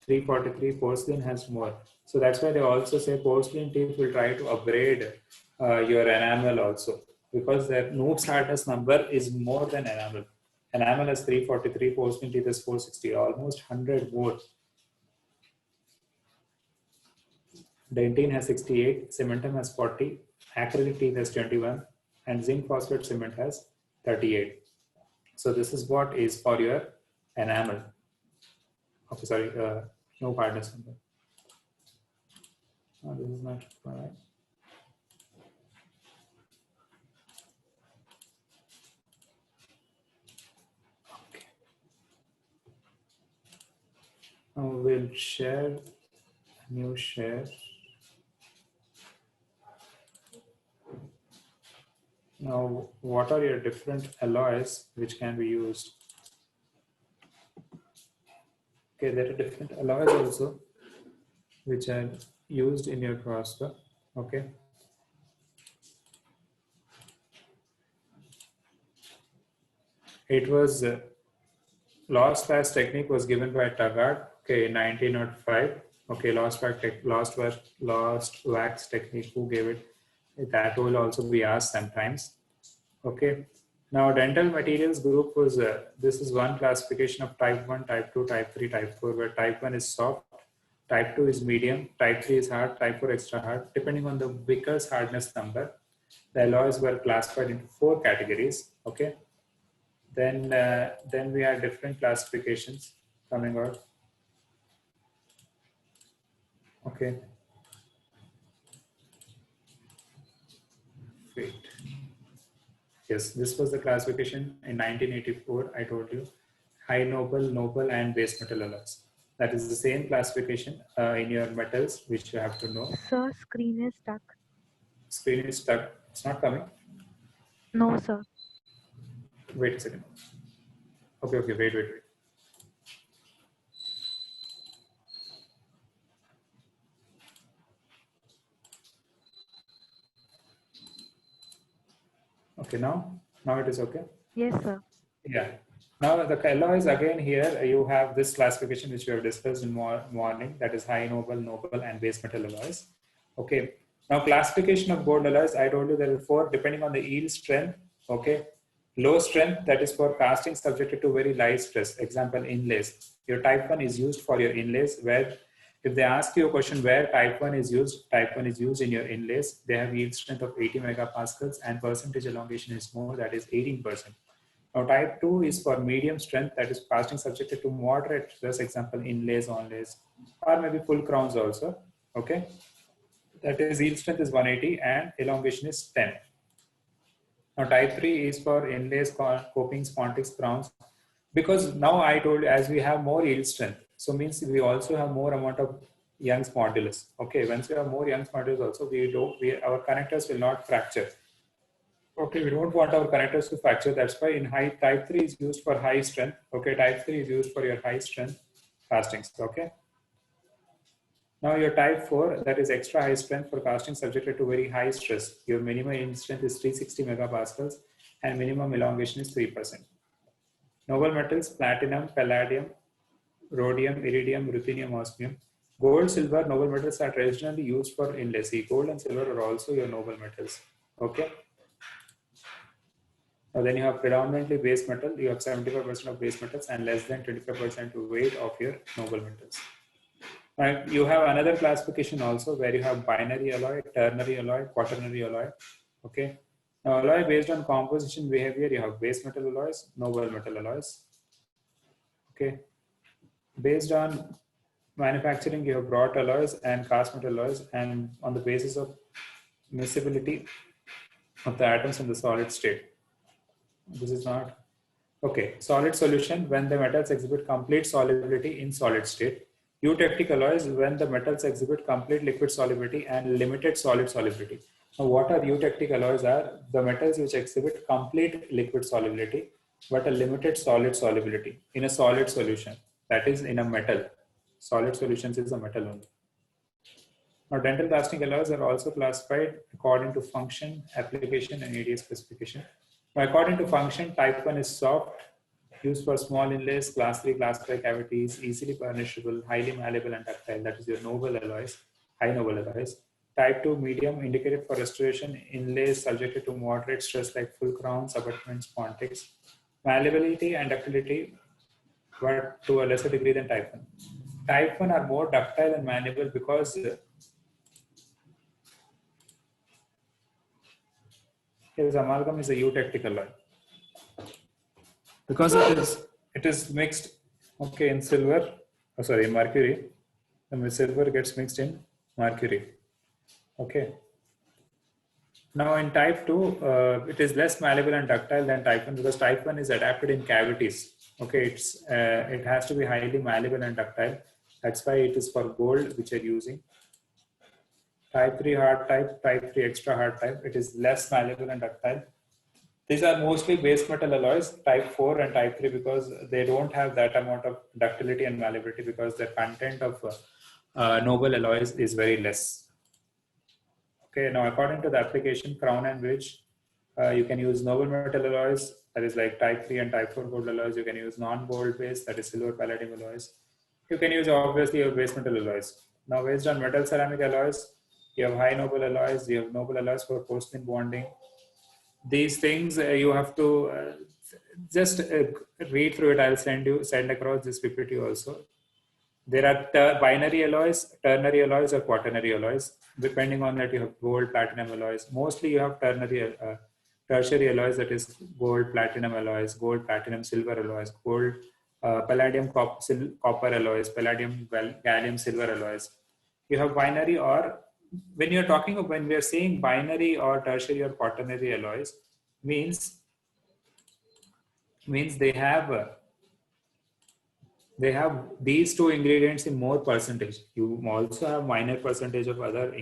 343, porcelain has more. So that's why they also say porcelain teeth will try to upgrade your enamel also, because the Knoop's hardness number is more than enamel. Enamel has 343, porcelain teeth has 460, almost 100 more. Dentine has 68, cementum has 40, acrylic teeth has 21, and zinc phosphate cement has 38. So this is what is for your enamel. Okay, sorry, no hardness number. Oh, this is not right. Okay. Now we'll share, new share. Now, what are your different alloys which can be used? Okay, there are different alloys also which are used in your crossbar. Okay. It was lost wax technique was given by Taggart, okay, in 1905. Okay, lost wax technique, who gave it? That will also be asked sometimes. Okay. Now, dental materials group was, this is one classification of type 1, type 2, type 3, type 4, where type 1 is soft, type 2 is medium, type 3 is hard, type 4 extra hard. Depending on the Vickers hardness number, the alloys were classified into 4 categories. Okay. Then we have different classifications coming out. Okay. Wait. Yes, this was the classification in 1984. I told you, high noble, noble, and base metal alloys. That is the same classification in your metals, which you have to know. Sir, screen is stuck. Screen is stuck. It's not coming. No, sir. Wait a second. Okay, wait. Okay, now it is okay. Yes, sir. Yeah. Now the alloys again here you have this classification which we have discussed in morning, that is high noble, noble, and base metal alloys. Okay. Now classification of gold alloys, I told you there are 4 depending on the yield strength. Okay. Low strength, that is for casting subjected to very light stress. Example, inlays. Your type 1 is used for your inlays, where if they ask you a question where type 1 is used in your inlays. They have yield strength of 80 megapascals and percentage elongation is more, that is 18%. Now type 2 is for medium strength, that is casting subjected to moderate stress, example inlays, onlays, or maybe full crowns also. Okay, that is yield strength is 180 and elongation is 10. Now type 3 is for inlays, copings, pontics, crowns. Because now I told you, as we have more yield strength, so means we also have more amount of Young's modulus. Okay, once we have more Young's modulus also, our connectors will not fracture. Okay, we don't want our connectors to fracture. That's why in type 3 is used for high strength. Okay, type 3 is used for your high strength castings. Okay. Now your type 4, that is extra high strength for casting subjected to very high stress. Your minimum yield strength is 360 megapascals and minimum elongation is 3%. Noble metals, platinum, palladium, rhodium, iridium, ruthenium, osmium. Gold, silver, noble metals are traditionally used for inlays. Gold and silver are also your noble metals. Okay. Now then you have predominantly base metal. You have 75% of base metals and less than 25% weight of your noble metals. Now you have another classification also where you have binary alloy, ternary alloy, quaternary alloy. Okay. Now alloy based on composition behavior, you have base metal alloys, noble metal alloys. Okay. Based on manufacturing, you have wrought alloys and cast metal alloys, and on the basis of miscibility of the atoms in the solid state. This is not okay. Solid solution, when the metals exhibit complete solubility in solid state. Eutectic alloys, when the metals exhibit complete liquid solubility and limited solid solubility. Now, what are eutectic alloys? Are the metals which exhibit complete liquid solubility but a limited solid solubility in a solid solution, that is in a metal. Solid solutions is a metal only. Now, dental casting alloys are also classified according to function, application, and area specification. Now, according to function, type 1 is soft, used for small inlays, class 3, class 5 cavities, easily burnishable, highly malleable and ductile. That is your noble alloys, high noble alloys. Type 2, medium, indicated for restoration, inlays subjected to moderate stress like full crowns, abutments, pontics. Malleability and ductility, but to a lesser degree than type 1. Type 1 are more ductile and malleable because his amalgam is a eutectic alloy. Because it is mixed, okay, in silver, in mercury. The silver gets mixed in mercury. Okay. Now in type 2, it is less malleable and ductile than type 1 because type 1 is adapted in cavities. Okay, it has to be highly malleable and ductile. That's why it is for gold, which are using. Type 3 hard type, type 3 extra hard type. It is less malleable and ductile. These are mostly base metal alloys, type 4 and type 3, because they don't have that amount of ductility and malleability because the content of noble alloys is very less. Okay, now according to the application, crown and bridge, you can use noble metal alloys, that is like type 3 and type 4 gold alloys. You can use non-gold base, that is silver palladium alloys. You can use obviously your base metal alloys. Now based on metal ceramic alloys, you have high noble alloys, you have noble alloys for porcelain bonding. These things you have to just read through it. I'll send across this PPT also. There are binary alloys, ternary alloys, or quaternary alloys. Depending on that, you have gold, platinum alloys. Mostly you have ternary tertiary alloys, that is gold, platinum alloys, gold, platinum, silver alloys, gold, palladium, copper alloys, palladium, gallium, silver alloys. You have binary, or when you're talking of, when we are saying binary or tertiary or quaternary alloys, means they have these two ingredients in more percentage. You also have minor percentage of other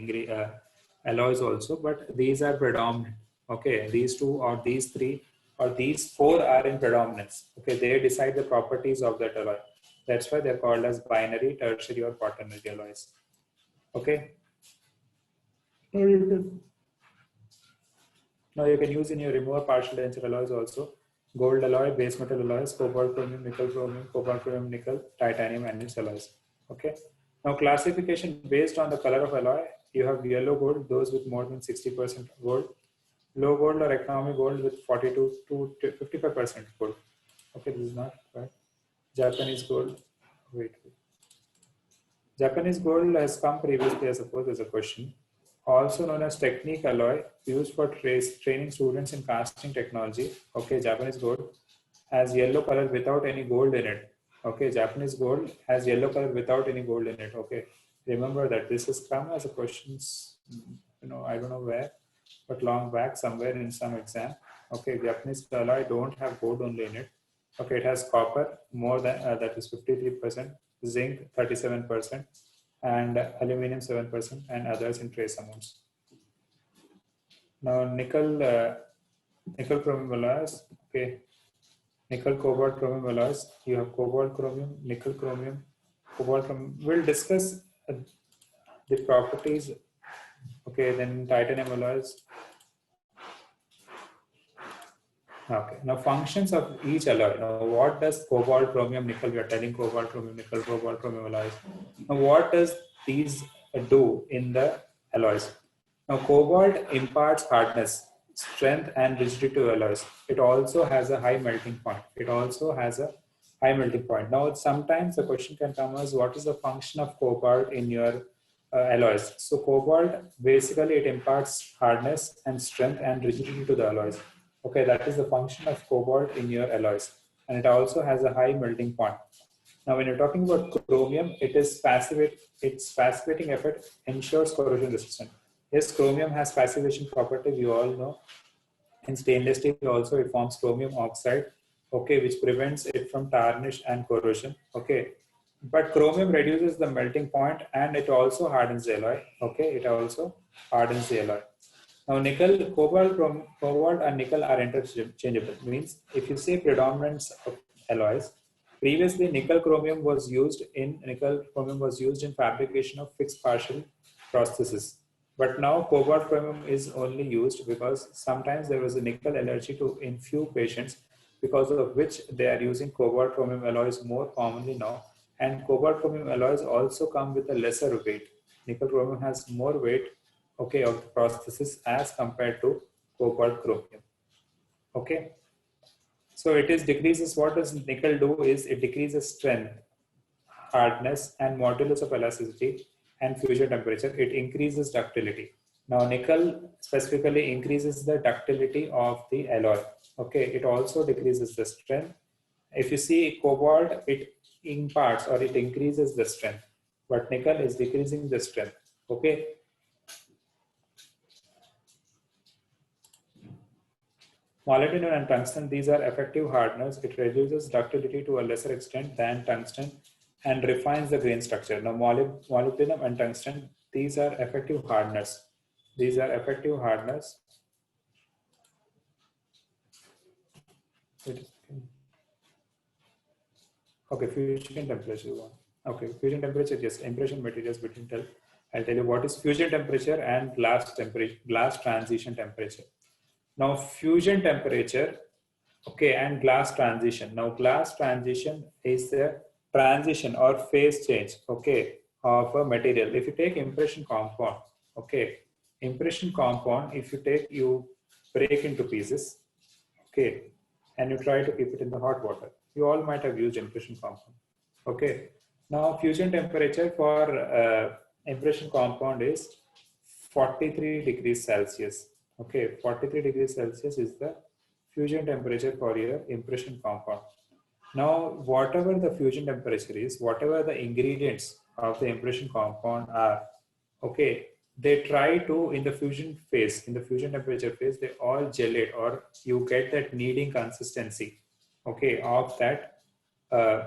alloys also, but these are predominant. Okay, these two or these three or these four are in predominance. Okay, they decide the properties of that alloy. That's why they're called as binary, tertiary, or quaternary alloys. Okay. Now you can use in your remover partial denser alloys also. Gold alloy, base metal alloys, cobalt, chromium, nickel, chromium, cobalt, chromium, nickel, titanium, and its alloys. Okay. Now classification based on the color of alloy. You have yellow gold, those with more than 60% gold. Low gold or economy gold with 42 to 55% gold. Okay, this is not right. Japanese gold. Wait. Japanese gold has come previously, I suppose, as a question. Also known as technique alloy, used for training students in casting technology. Okay, Japanese gold has yellow color without any gold in it. Okay, Japanese gold has yellow color without any gold in it. Okay, remember that this has come as a questions, I don't know where, but long back somewhere in some exam. Okay, Japanese alloy don't have gold only in it. Okay, it has copper more than that is 53%, zinc 37%, and aluminum 7%, and others in trace amounts. Now nickel chromium alloys. Okay, nickel cobalt chromium alloys. You have cobalt chromium, nickel chromium, cobalt chromium. We'll discuss the properties. Okay, then titanium alloys. Okay, now functions of each alloy. Now, what does cobalt, chromium, nickel? We are telling cobalt, chromium, nickel, cobalt, chromium alloys. Now, what does these do in the alloys? Now, cobalt imparts hardness, strength, and rigidity to alloys. It also has a high melting point. Now, sometimes the question can come as, what is the function of cobalt in your alloys? So, cobalt basically it imparts hardness and strength and rigidity to the alloys. Okay, that is the function of cobalt in your alloys, and it also has a high melting point. Now, when you're talking about chromium, its passivating effect ensures corrosion resistance. Yes, chromium has passivation property, we all know. In stainless steel also it forms chromium oxide, okay, which prevents it from tarnish and corrosion. Okay, but chromium reduces the melting point and it also hardens the alloy. Okay, it also hardens the alloy. Now, nickel, cobalt and nickel are interchangeable. Means if you say predominance of alloys, previously nickel chromium was used in fabrication of fixed partial prosthesis. But now cobalt chromium is only used because sometimes there was a nickel allergy in few patients, because of which they are using cobalt chromium alloys more commonly now. And cobalt chromium alloys also come with a lesser weight. Nickel chromium has more weight, okay, of the prosthesis as compared to cobalt chromium. Okay, so it decreases. What does nickel do is it decreases strength, hardness, and modulus of elasticity and fusion temperature. It increases ductility. Now nickel specifically increases the ductility of the alloy. Okay, it also decreases the strength. If you see cobalt, it imparts or it increases the strength, but nickel is decreasing the strength. Okay. Molybdenum and tungsten, these are effective hardeners. It reduces ductility to a lesser extent than tungsten and refines the grain structure. Now, molybdenum and tungsten, these are effective hardeners. These are effective hardeners. Okay, fusion temperature one. Okay, fusion temperature, just impression materials between I'll tell you what is fusion temperature and glass transition temperature. Now, fusion temperature, okay, and glass transition. Now, glass transition is the transition or phase change, okay, of a material. If you take impression compound, okay, impression compound, if you break into pieces, okay, and you try to keep it in the hot water. You all might have used impression compound, okay. Now, fusion temperature for impression compound is 43 degrees Celsius. Okay, 43 degrees Celsius is the fusion temperature for your impression compound. Now, whatever the fusion temperature is, whatever the ingredients of the impression compound are, okay, they try to, in the fusion phase, in the fusion temperature phase, they all gelate, or you get that kneading consistency, okay, uh,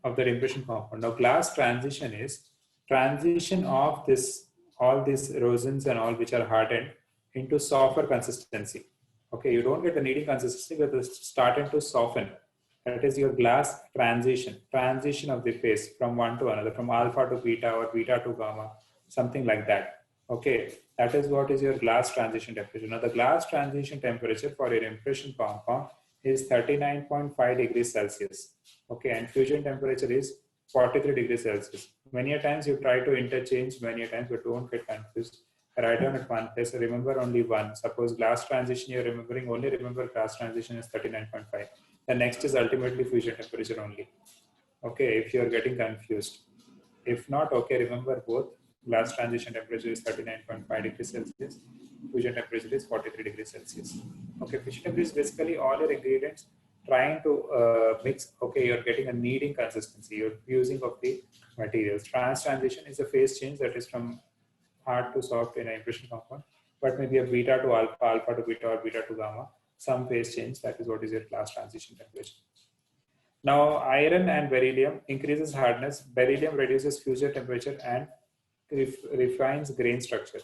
of that impression compound. Now, glass transition is transition of this, all these resins and all which are hardened into softer consistency. Okay, you don't get the kneading consistency, but it's starting to soften. That is your glass transition of the phase from one to another, from alpha to beta or beta to gamma, something like that. Okay, that is what is your glass transition temperature. Now, the glass transition temperature for your impression compound is 39.5 degrees Celsius. Okay, and fusion temperature is 43 degrees Celsius. Many a times you try to interchange many a times, but don't get confused. Write down at one place, remember only one. Suppose glass transition, you're remembering, only remember glass transition is 39.5. The next is ultimately fusion temperature only. Okay, if you're getting confused. If not, okay, remember both. Glass transition temperature is 39.5 degrees Celsius. Fusion temperature is 43 degrees Celsius. Okay, fusion temperature is basically all your ingredients trying to mix. Okay, you're getting a kneading consistency. You're fusing of the materials. Trans transition is a phase change that is from hard to soft in an impression compound, but maybe a beta to alpha, alpha to beta, or beta to gamma, some phase change. That is what is your glass transition temperature. Now, iron and beryllium increases hardness. Beryllium reduces fusion temperature and refines grain structure.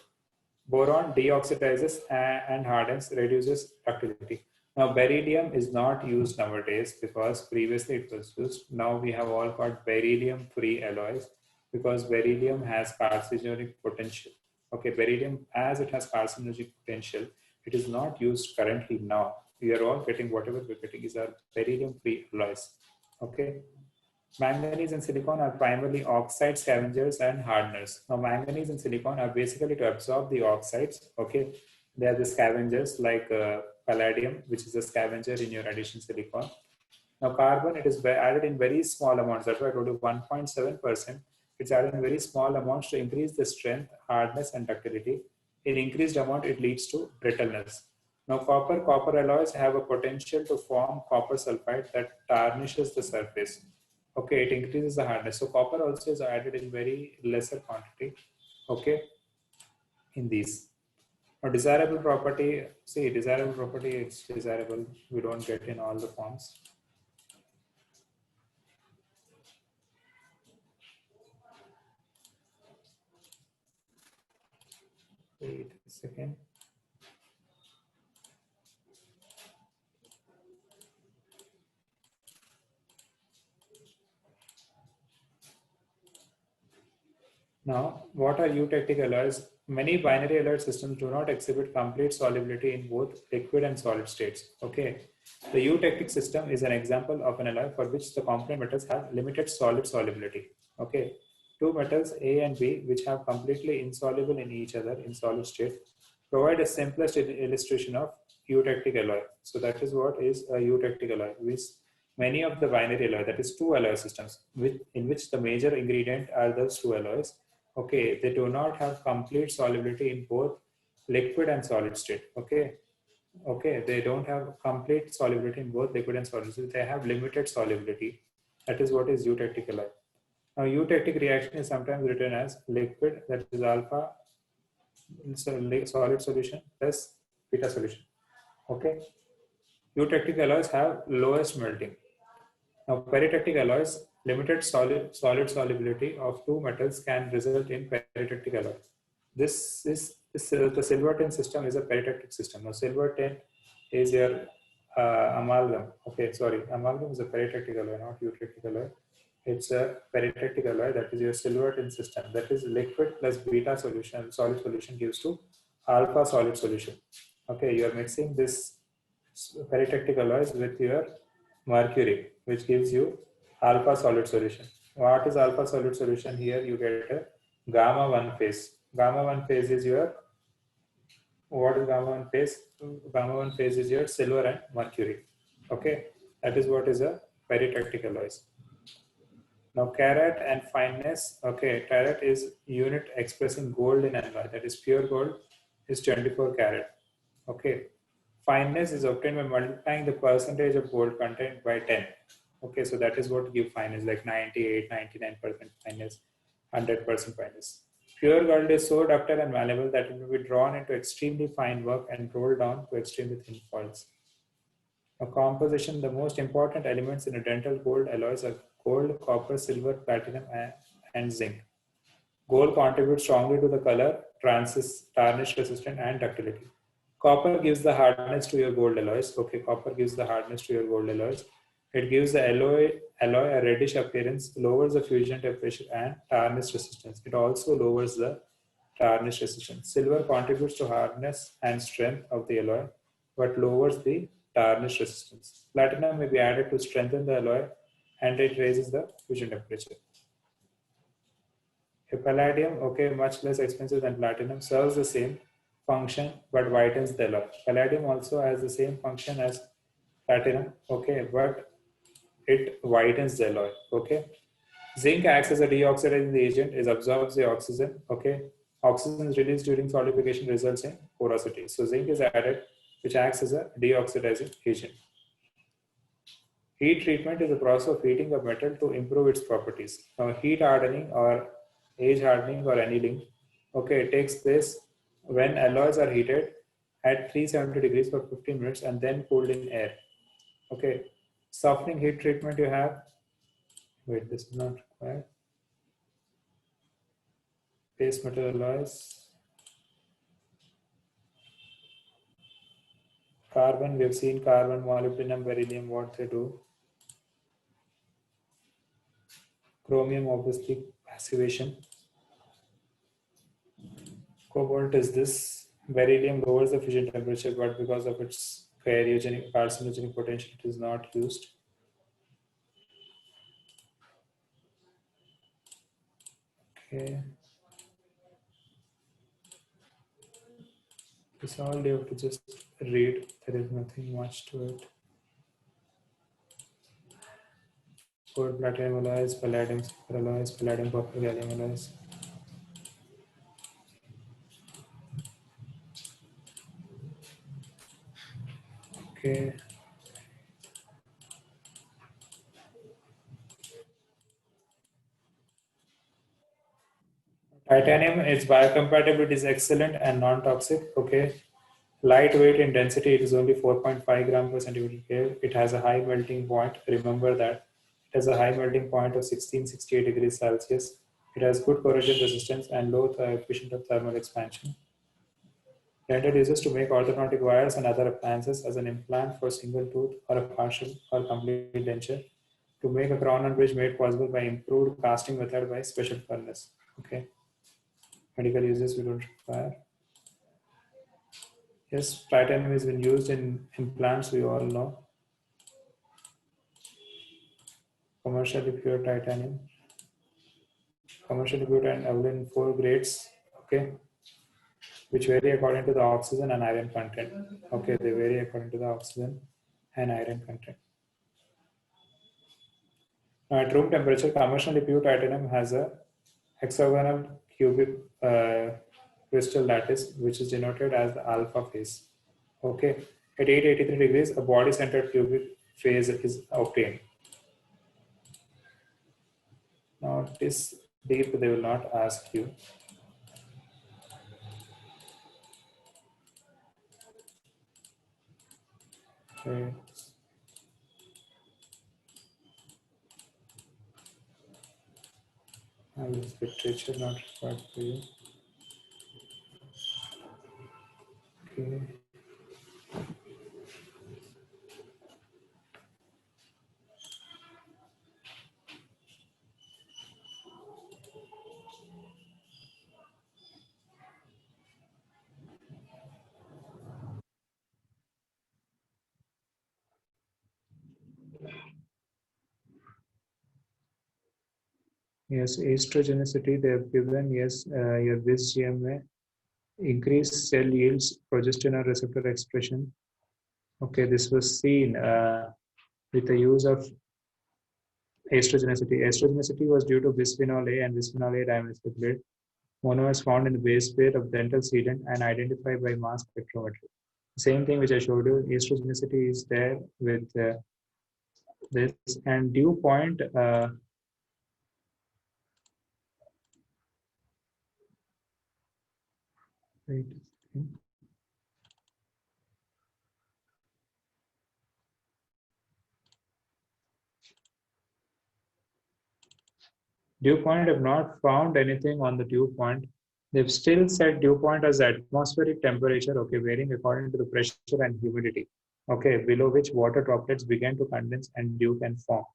Boron deoxidizes and hardens, reduces ductility. Now, beryllium is not used nowadays because previously it was used. Now we have all got beryllium-free alloys because beryllium has carcinogenic potential. Okay, beryllium, as it has carcinogenic potential, it is not used currently now. We are all getting whatever we're getting is our beryllium-free alloys. Okay. Manganese and silicon are primarily oxide scavengers and hardeners. Now, manganese and silicon are basically to absorb the oxides. Okay, they are the scavengers like palladium, which is a scavenger in your addition silicon. Now, carbon, it is added in very small amounts. That's why I told you 1.7%. It's added in very small amounts to increase the strength, hardness, and ductility. In increased amount, it leads to brittleness. Now, copper alloys have a potential to form copper sulfide that tarnishes the surface. Okay, it increases the hardness. So copper also is added in very lesser quantity. Okay, in these. Now, desirable property, see, desirable property, it's desirable. We don't get in all the forms. Wait a second. Now, what are eutectic alloys? Many binary alloy systems do not exhibit complete solubility in both liquid and solid states. Okay, the eutectic system is an example of an alloy for which the component metals have limited solid solubility. Okay, two metals A and B, which have completely insoluble in each other in solid state, provide a simplest illustration of eutectic alloy. So that is what is a eutectic alloy. Which many of the binary alloy, that is two alloy systems, in which the major ingredient are those two alloys. Okay, they do not have complete solubility in both liquid and solid state. Okay, okay, they don't have complete solubility in both liquid and solid state. They have limited solubility. That is what is eutectic alloy. Now, eutectic reaction is sometimes written as liquid, that is alpha solid solution plus beta solution. Okay, eutectic alloys have lowest melting. Now, peritectic alloys, limited solid solubility of two metals can result in peritectic alloy. The silver tin system is a peritectic system. Now, silver tin is your amalgam. Okay, sorry, amalgam is a peritectic alloy, not eutectic alloy. It's a peritectic alloy, that is your silver tin system. That is liquid plus beta solution, solid solution gives to alpha solid solution. Okay, you are mixing this peritectic alloys with your mercury, which gives you alpha solid solution. What is alpha solid solution? Here you get a gamma 1 phase. Gamma 1 phase is your, what is gamma 1 phase? Gamma 1 phase is your silver and mercury. Okay, that is what is a peritectic alloys. Now, carat and fineness. Okay, carat is unit expressing gold in alloy. That is pure gold is 24 carat. Okay. Fineness is obtained by multiplying the percentage of gold content by 10. Okay, so that is what give fineness, like 98, 99% fineness, 100% fineness. Pure gold is so ductile and malleable that it will be drawn into extremely fine work and rolled down to extremely thin foils. A composition, the most important elements in a dental gold alloys are gold, copper, silver, platinum, and zinc. Gold contributes strongly to the color, tarnish resistant, and ductility. Copper gives the hardness to your gold alloys. Okay, copper gives the hardness to your gold alloys. It gives the alloy a reddish appearance, lowers the fusion temperature and tarnish resistance. It also lowers the tarnish resistance. Silver contributes to hardness and strength of the alloy, but lowers the tarnish resistance. Platinum may be added to strengthen the alloy, and it raises the fusion temperature. A palladium, okay, much less expensive than platinum, serves the same function but whitens the alloy. Palladium also has the same function as platinum, okay, but it whitens the alloy, okay. Zinc acts as a deoxidizing agent, it absorbs the oxygen, okay. Oxygen is released during solidification results in porosity. So zinc is added, which acts as a deoxidizing agent. Heat treatment is the process of heating a metal to improve its properties. Now, heat hardening or age hardening or annealing, okay, it takes place when alloys are heated at 370 degrees for 15 minutes and then cooled in air. Okay, softening heat treatment you have, wait, this is not required. Base metal alloys. Carbon, we have seen carbon, molybdenum, beryllium, what they do. Chromium, obviously, passivation. Cobalt is this. Beryllium lowers the fusion temperature, but because of its carcinogenic potential, it is not used. Okay. This all you have to just read. There is nothing much to it. Gold, platinum alloys, palladium, silver alloys, palladium, copper, gallium alloys. Okay. Titanium, its biocompatibility is excellent and non-toxic. Okay. Lightweight in density, it is only 4.5 gram per centimeter cube. It has a high melting point. Remember that. It has a high melting point of 1668 degrees Celsius. It has good corrosion resistance and low coefficient of thermal expansion. Dental uses to make orthodontic wires and other appliances as an implant for single tooth or a partial or complete denture. To make a crown and bridge made possible by improved casting method by special furnace. Okay. Medical uses we don't require. Yes, titanium has been used in implants, we all know. Commercially pure titanium. Commercially pure titanium available in 4 grades, okay, which vary according to the oxygen and iron content. Okay, they vary according to the oxygen and iron content. Now, at room temperature, commercially pure titanium has a hexagonal cubic crystal lattice, which is denoted as the alpha phase. Okay, at 883 degrees, a body-centered cubic phase is obtained. Now, this deep they will not ask you. Okay. This literature not required for you. Okay. Yes, estrogenicity they have given. Yes, your BIS GMA, increased cell yields, progesterone receptor expression. Okay, this was seen with the use of estrogenicity. Estrogenicity was due to bisphenol A and bisphenol A dimethylate. Mono is found in the base pair of dental sedent and identified by mass spectrometry. Same thing which I showed you, estrogenicity is there with this, and dew point. Wait a second. Dew point have not found anything on the dew point. They've still set dew point as atmospheric temperature, okay, varying according to the pressure and humidity, okay, below which water droplets begin to condense and dew can form.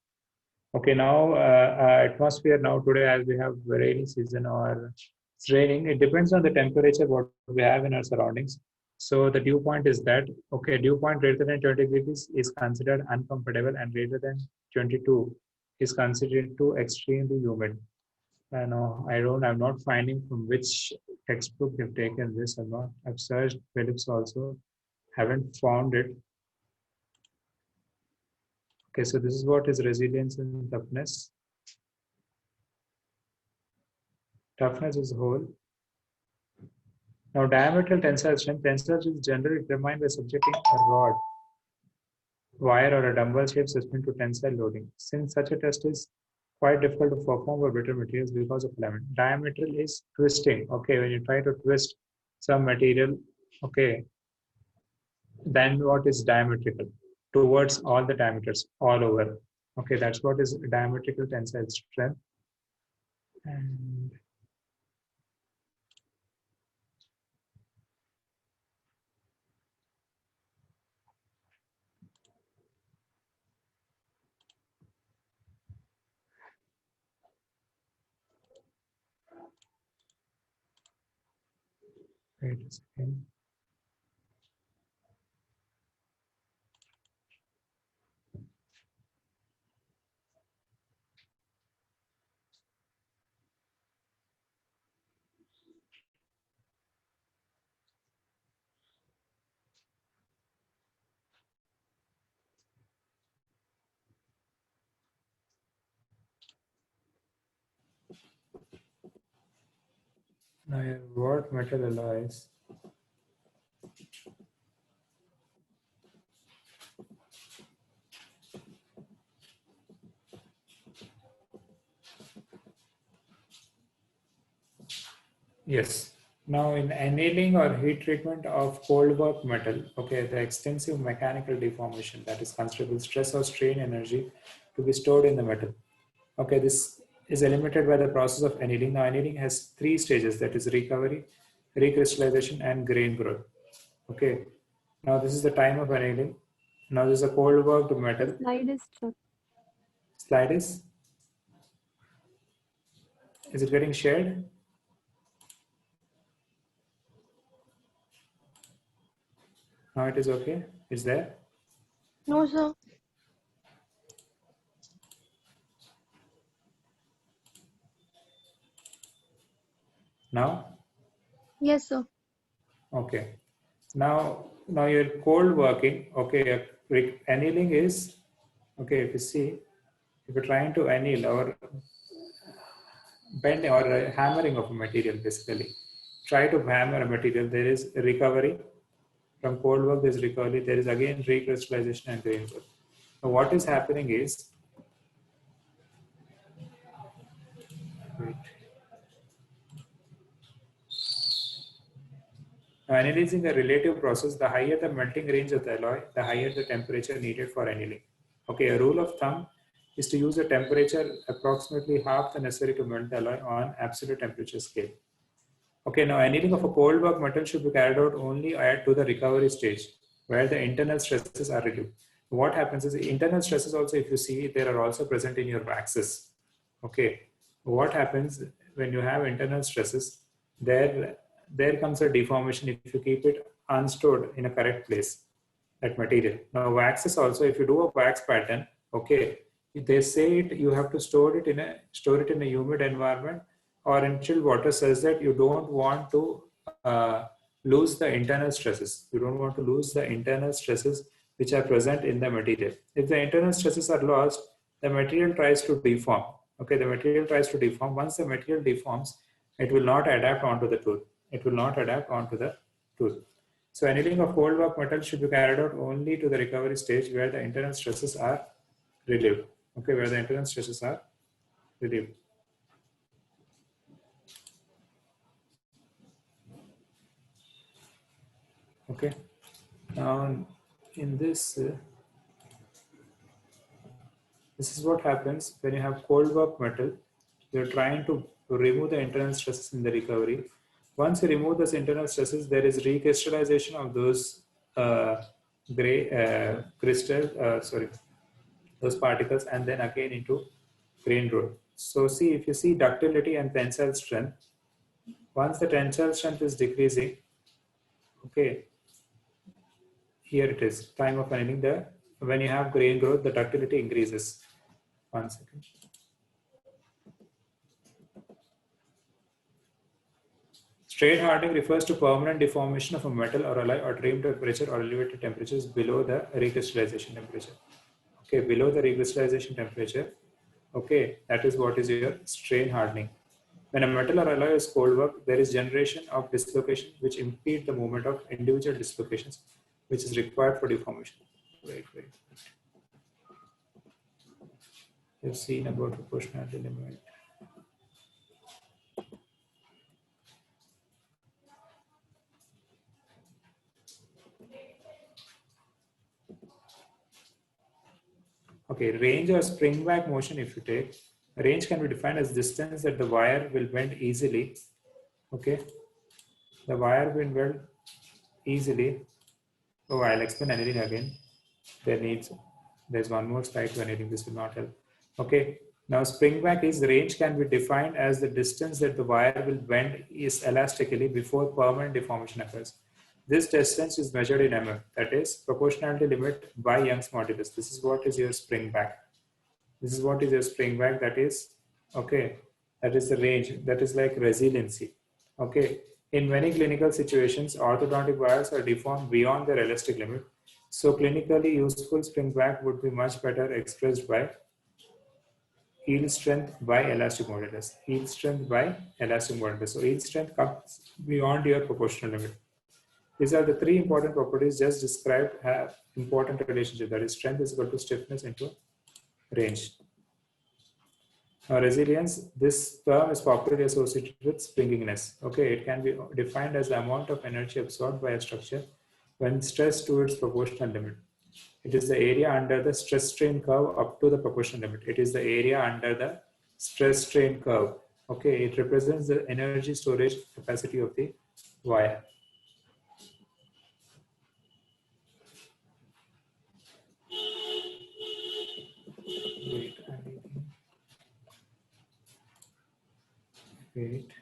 Okay, now atmosphere now today, as we have rainy season or it's raining, it depends on the temperature what we have in our surroundings. So the dew point is that, okay, dew point greater than 20 degrees is considered uncomfortable and greater than 22 is considered too extremely humid. I know I'm not finding from which textbook they've taken this or not. I've searched Phillips also, haven't found it. Okay, so this is what is resilience and toughness. Toughness is whole. Now, diametrical tensile strength. Tensile is generally determined by subjecting a rod, wire, or a dumbbell-shaped suspension to tensile loading. Since such a test is quite difficult to perform for brittle materials because of alignment. Diametral is twisting. Okay, when you try to twist some material, okay, then what is diametrical? Towards all the diameters, all over. Okay, that's what is diametrical tensile strength. And wait a second. Now, what metal alloys? Yes. Now, in annealing or heat treatment of cold work metal, okay, the extensive mechanical deformation, that is considerable stress or strain energy to be stored in the metal. Okay, this is eliminated by the process of annealing. Now, annealing has three stages, that is recovery, recrystallization, and grain growth. Okay, now this is the time of annealing. Now, this is a cold worked metal. Slide is stuck. Slide is it getting shared? Now it is okay. Is there? No, sir. Now? Yes, sir. Okay. Now you're cold working. Okay, annealing is, okay, if you see, if you're trying to anneal or bend or hammering of a material, basically, try to hammer a material, there is recovery. From cold work, there's recovery. There is again recrystallization and grain growth. So what is happening is, wait. Now, analyzing a relative process, the higher the melting range of the alloy, the higher the temperature needed for annealing. Okay, a rule of thumb is to use a temperature approximately half the necessary to melt the alloy on absolute temperature scale. Okay, now annealing of a cold work metal should be carried out only to the recovery stage, where the internal stresses are reduced. What happens is the internal stresses also, if you see, they are also present in your waxes. Okay, what happens when you have internal stresses? There comes a deformation if you keep it unstored in a correct place, that material. Now waxes also, if you do a wax pattern, okay, they say it, you have to store it in a humid environment or in chilled water, such that you don't want to lose the internal stresses. You don't want to lose the internal stresses which are present in the material. If the internal stresses are lost, the material tries to deform. Okay, the material tries to deform. Once the material deforms, it will not adapt onto the tool. It will not adapt onto the tool. So annealing of cold work metal should be carried out only to the recovery stage where the internal stresses are relieved. Okay, where the internal stresses are relieved. Okay, now in this, this is what happens when you have cold work metal. You're trying to remove the internal stresses in the recovery. Once you remove those internal stresses, there is recrystallization of those gray those particles, and then again into grain growth. So see, if you see ductility and tensile strength, once the tensile strength is decreasing, okay, here it is, time of annealing, when you have grain growth, the ductility increases. 1 second. Straight hardening refers to permanent deformation of a metal or alloy at room temperature or elevated temperatures below the recrystallization temperature. Okay, below the recrystallization temperature, okay, that is what is your strain hardening. When a metal or alloy is cold work, there is generation of dislocation which impede the movement of individual dislocations, which is required for deformation. Wait. You've seen about proportionality limit. Okay, range or spring back motion, if you take, range can be defined as distance that the wire will bend easily. Okay, the wire will bend easily. Oh, I'll explain anything again. There's one more slide to anything, this will not help. Okay, now spring back is range can be defined as the distance that the wire will bend is elastically before permanent deformation occurs. This distance is measured in mm, that is proportionality limit by Young's modulus. This is what is your spring back. This is what is your spring back, that is, okay, that is the range, that is like resiliency. Okay, in many clinical situations, orthodontic wires are deformed beyond their elastic limit. So clinically useful spring back would be much better expressed by yield strength by elastic modulus. Yield strength by elastic modulus. So yield strength comes beyond your proportional limit. These are the three important properties just described have important relationship, that is strength is equal to stiffness into range. Now resilience, this term is popularly associated with springiness. Okay, it can be defined as the amount of energy absorbed by a structure when stressed to its proportional limit. It is the area under the stress strain curve up to the proportional limit. It is the area under the stress strain curve. Okay, it represents the energy storage capacity of the wire. Wait.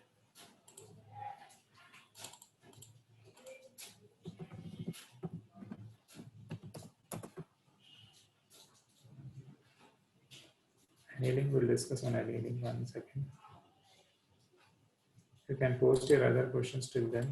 Annealing, we'll discuss on annealing 1 second. You can post your other questions till then.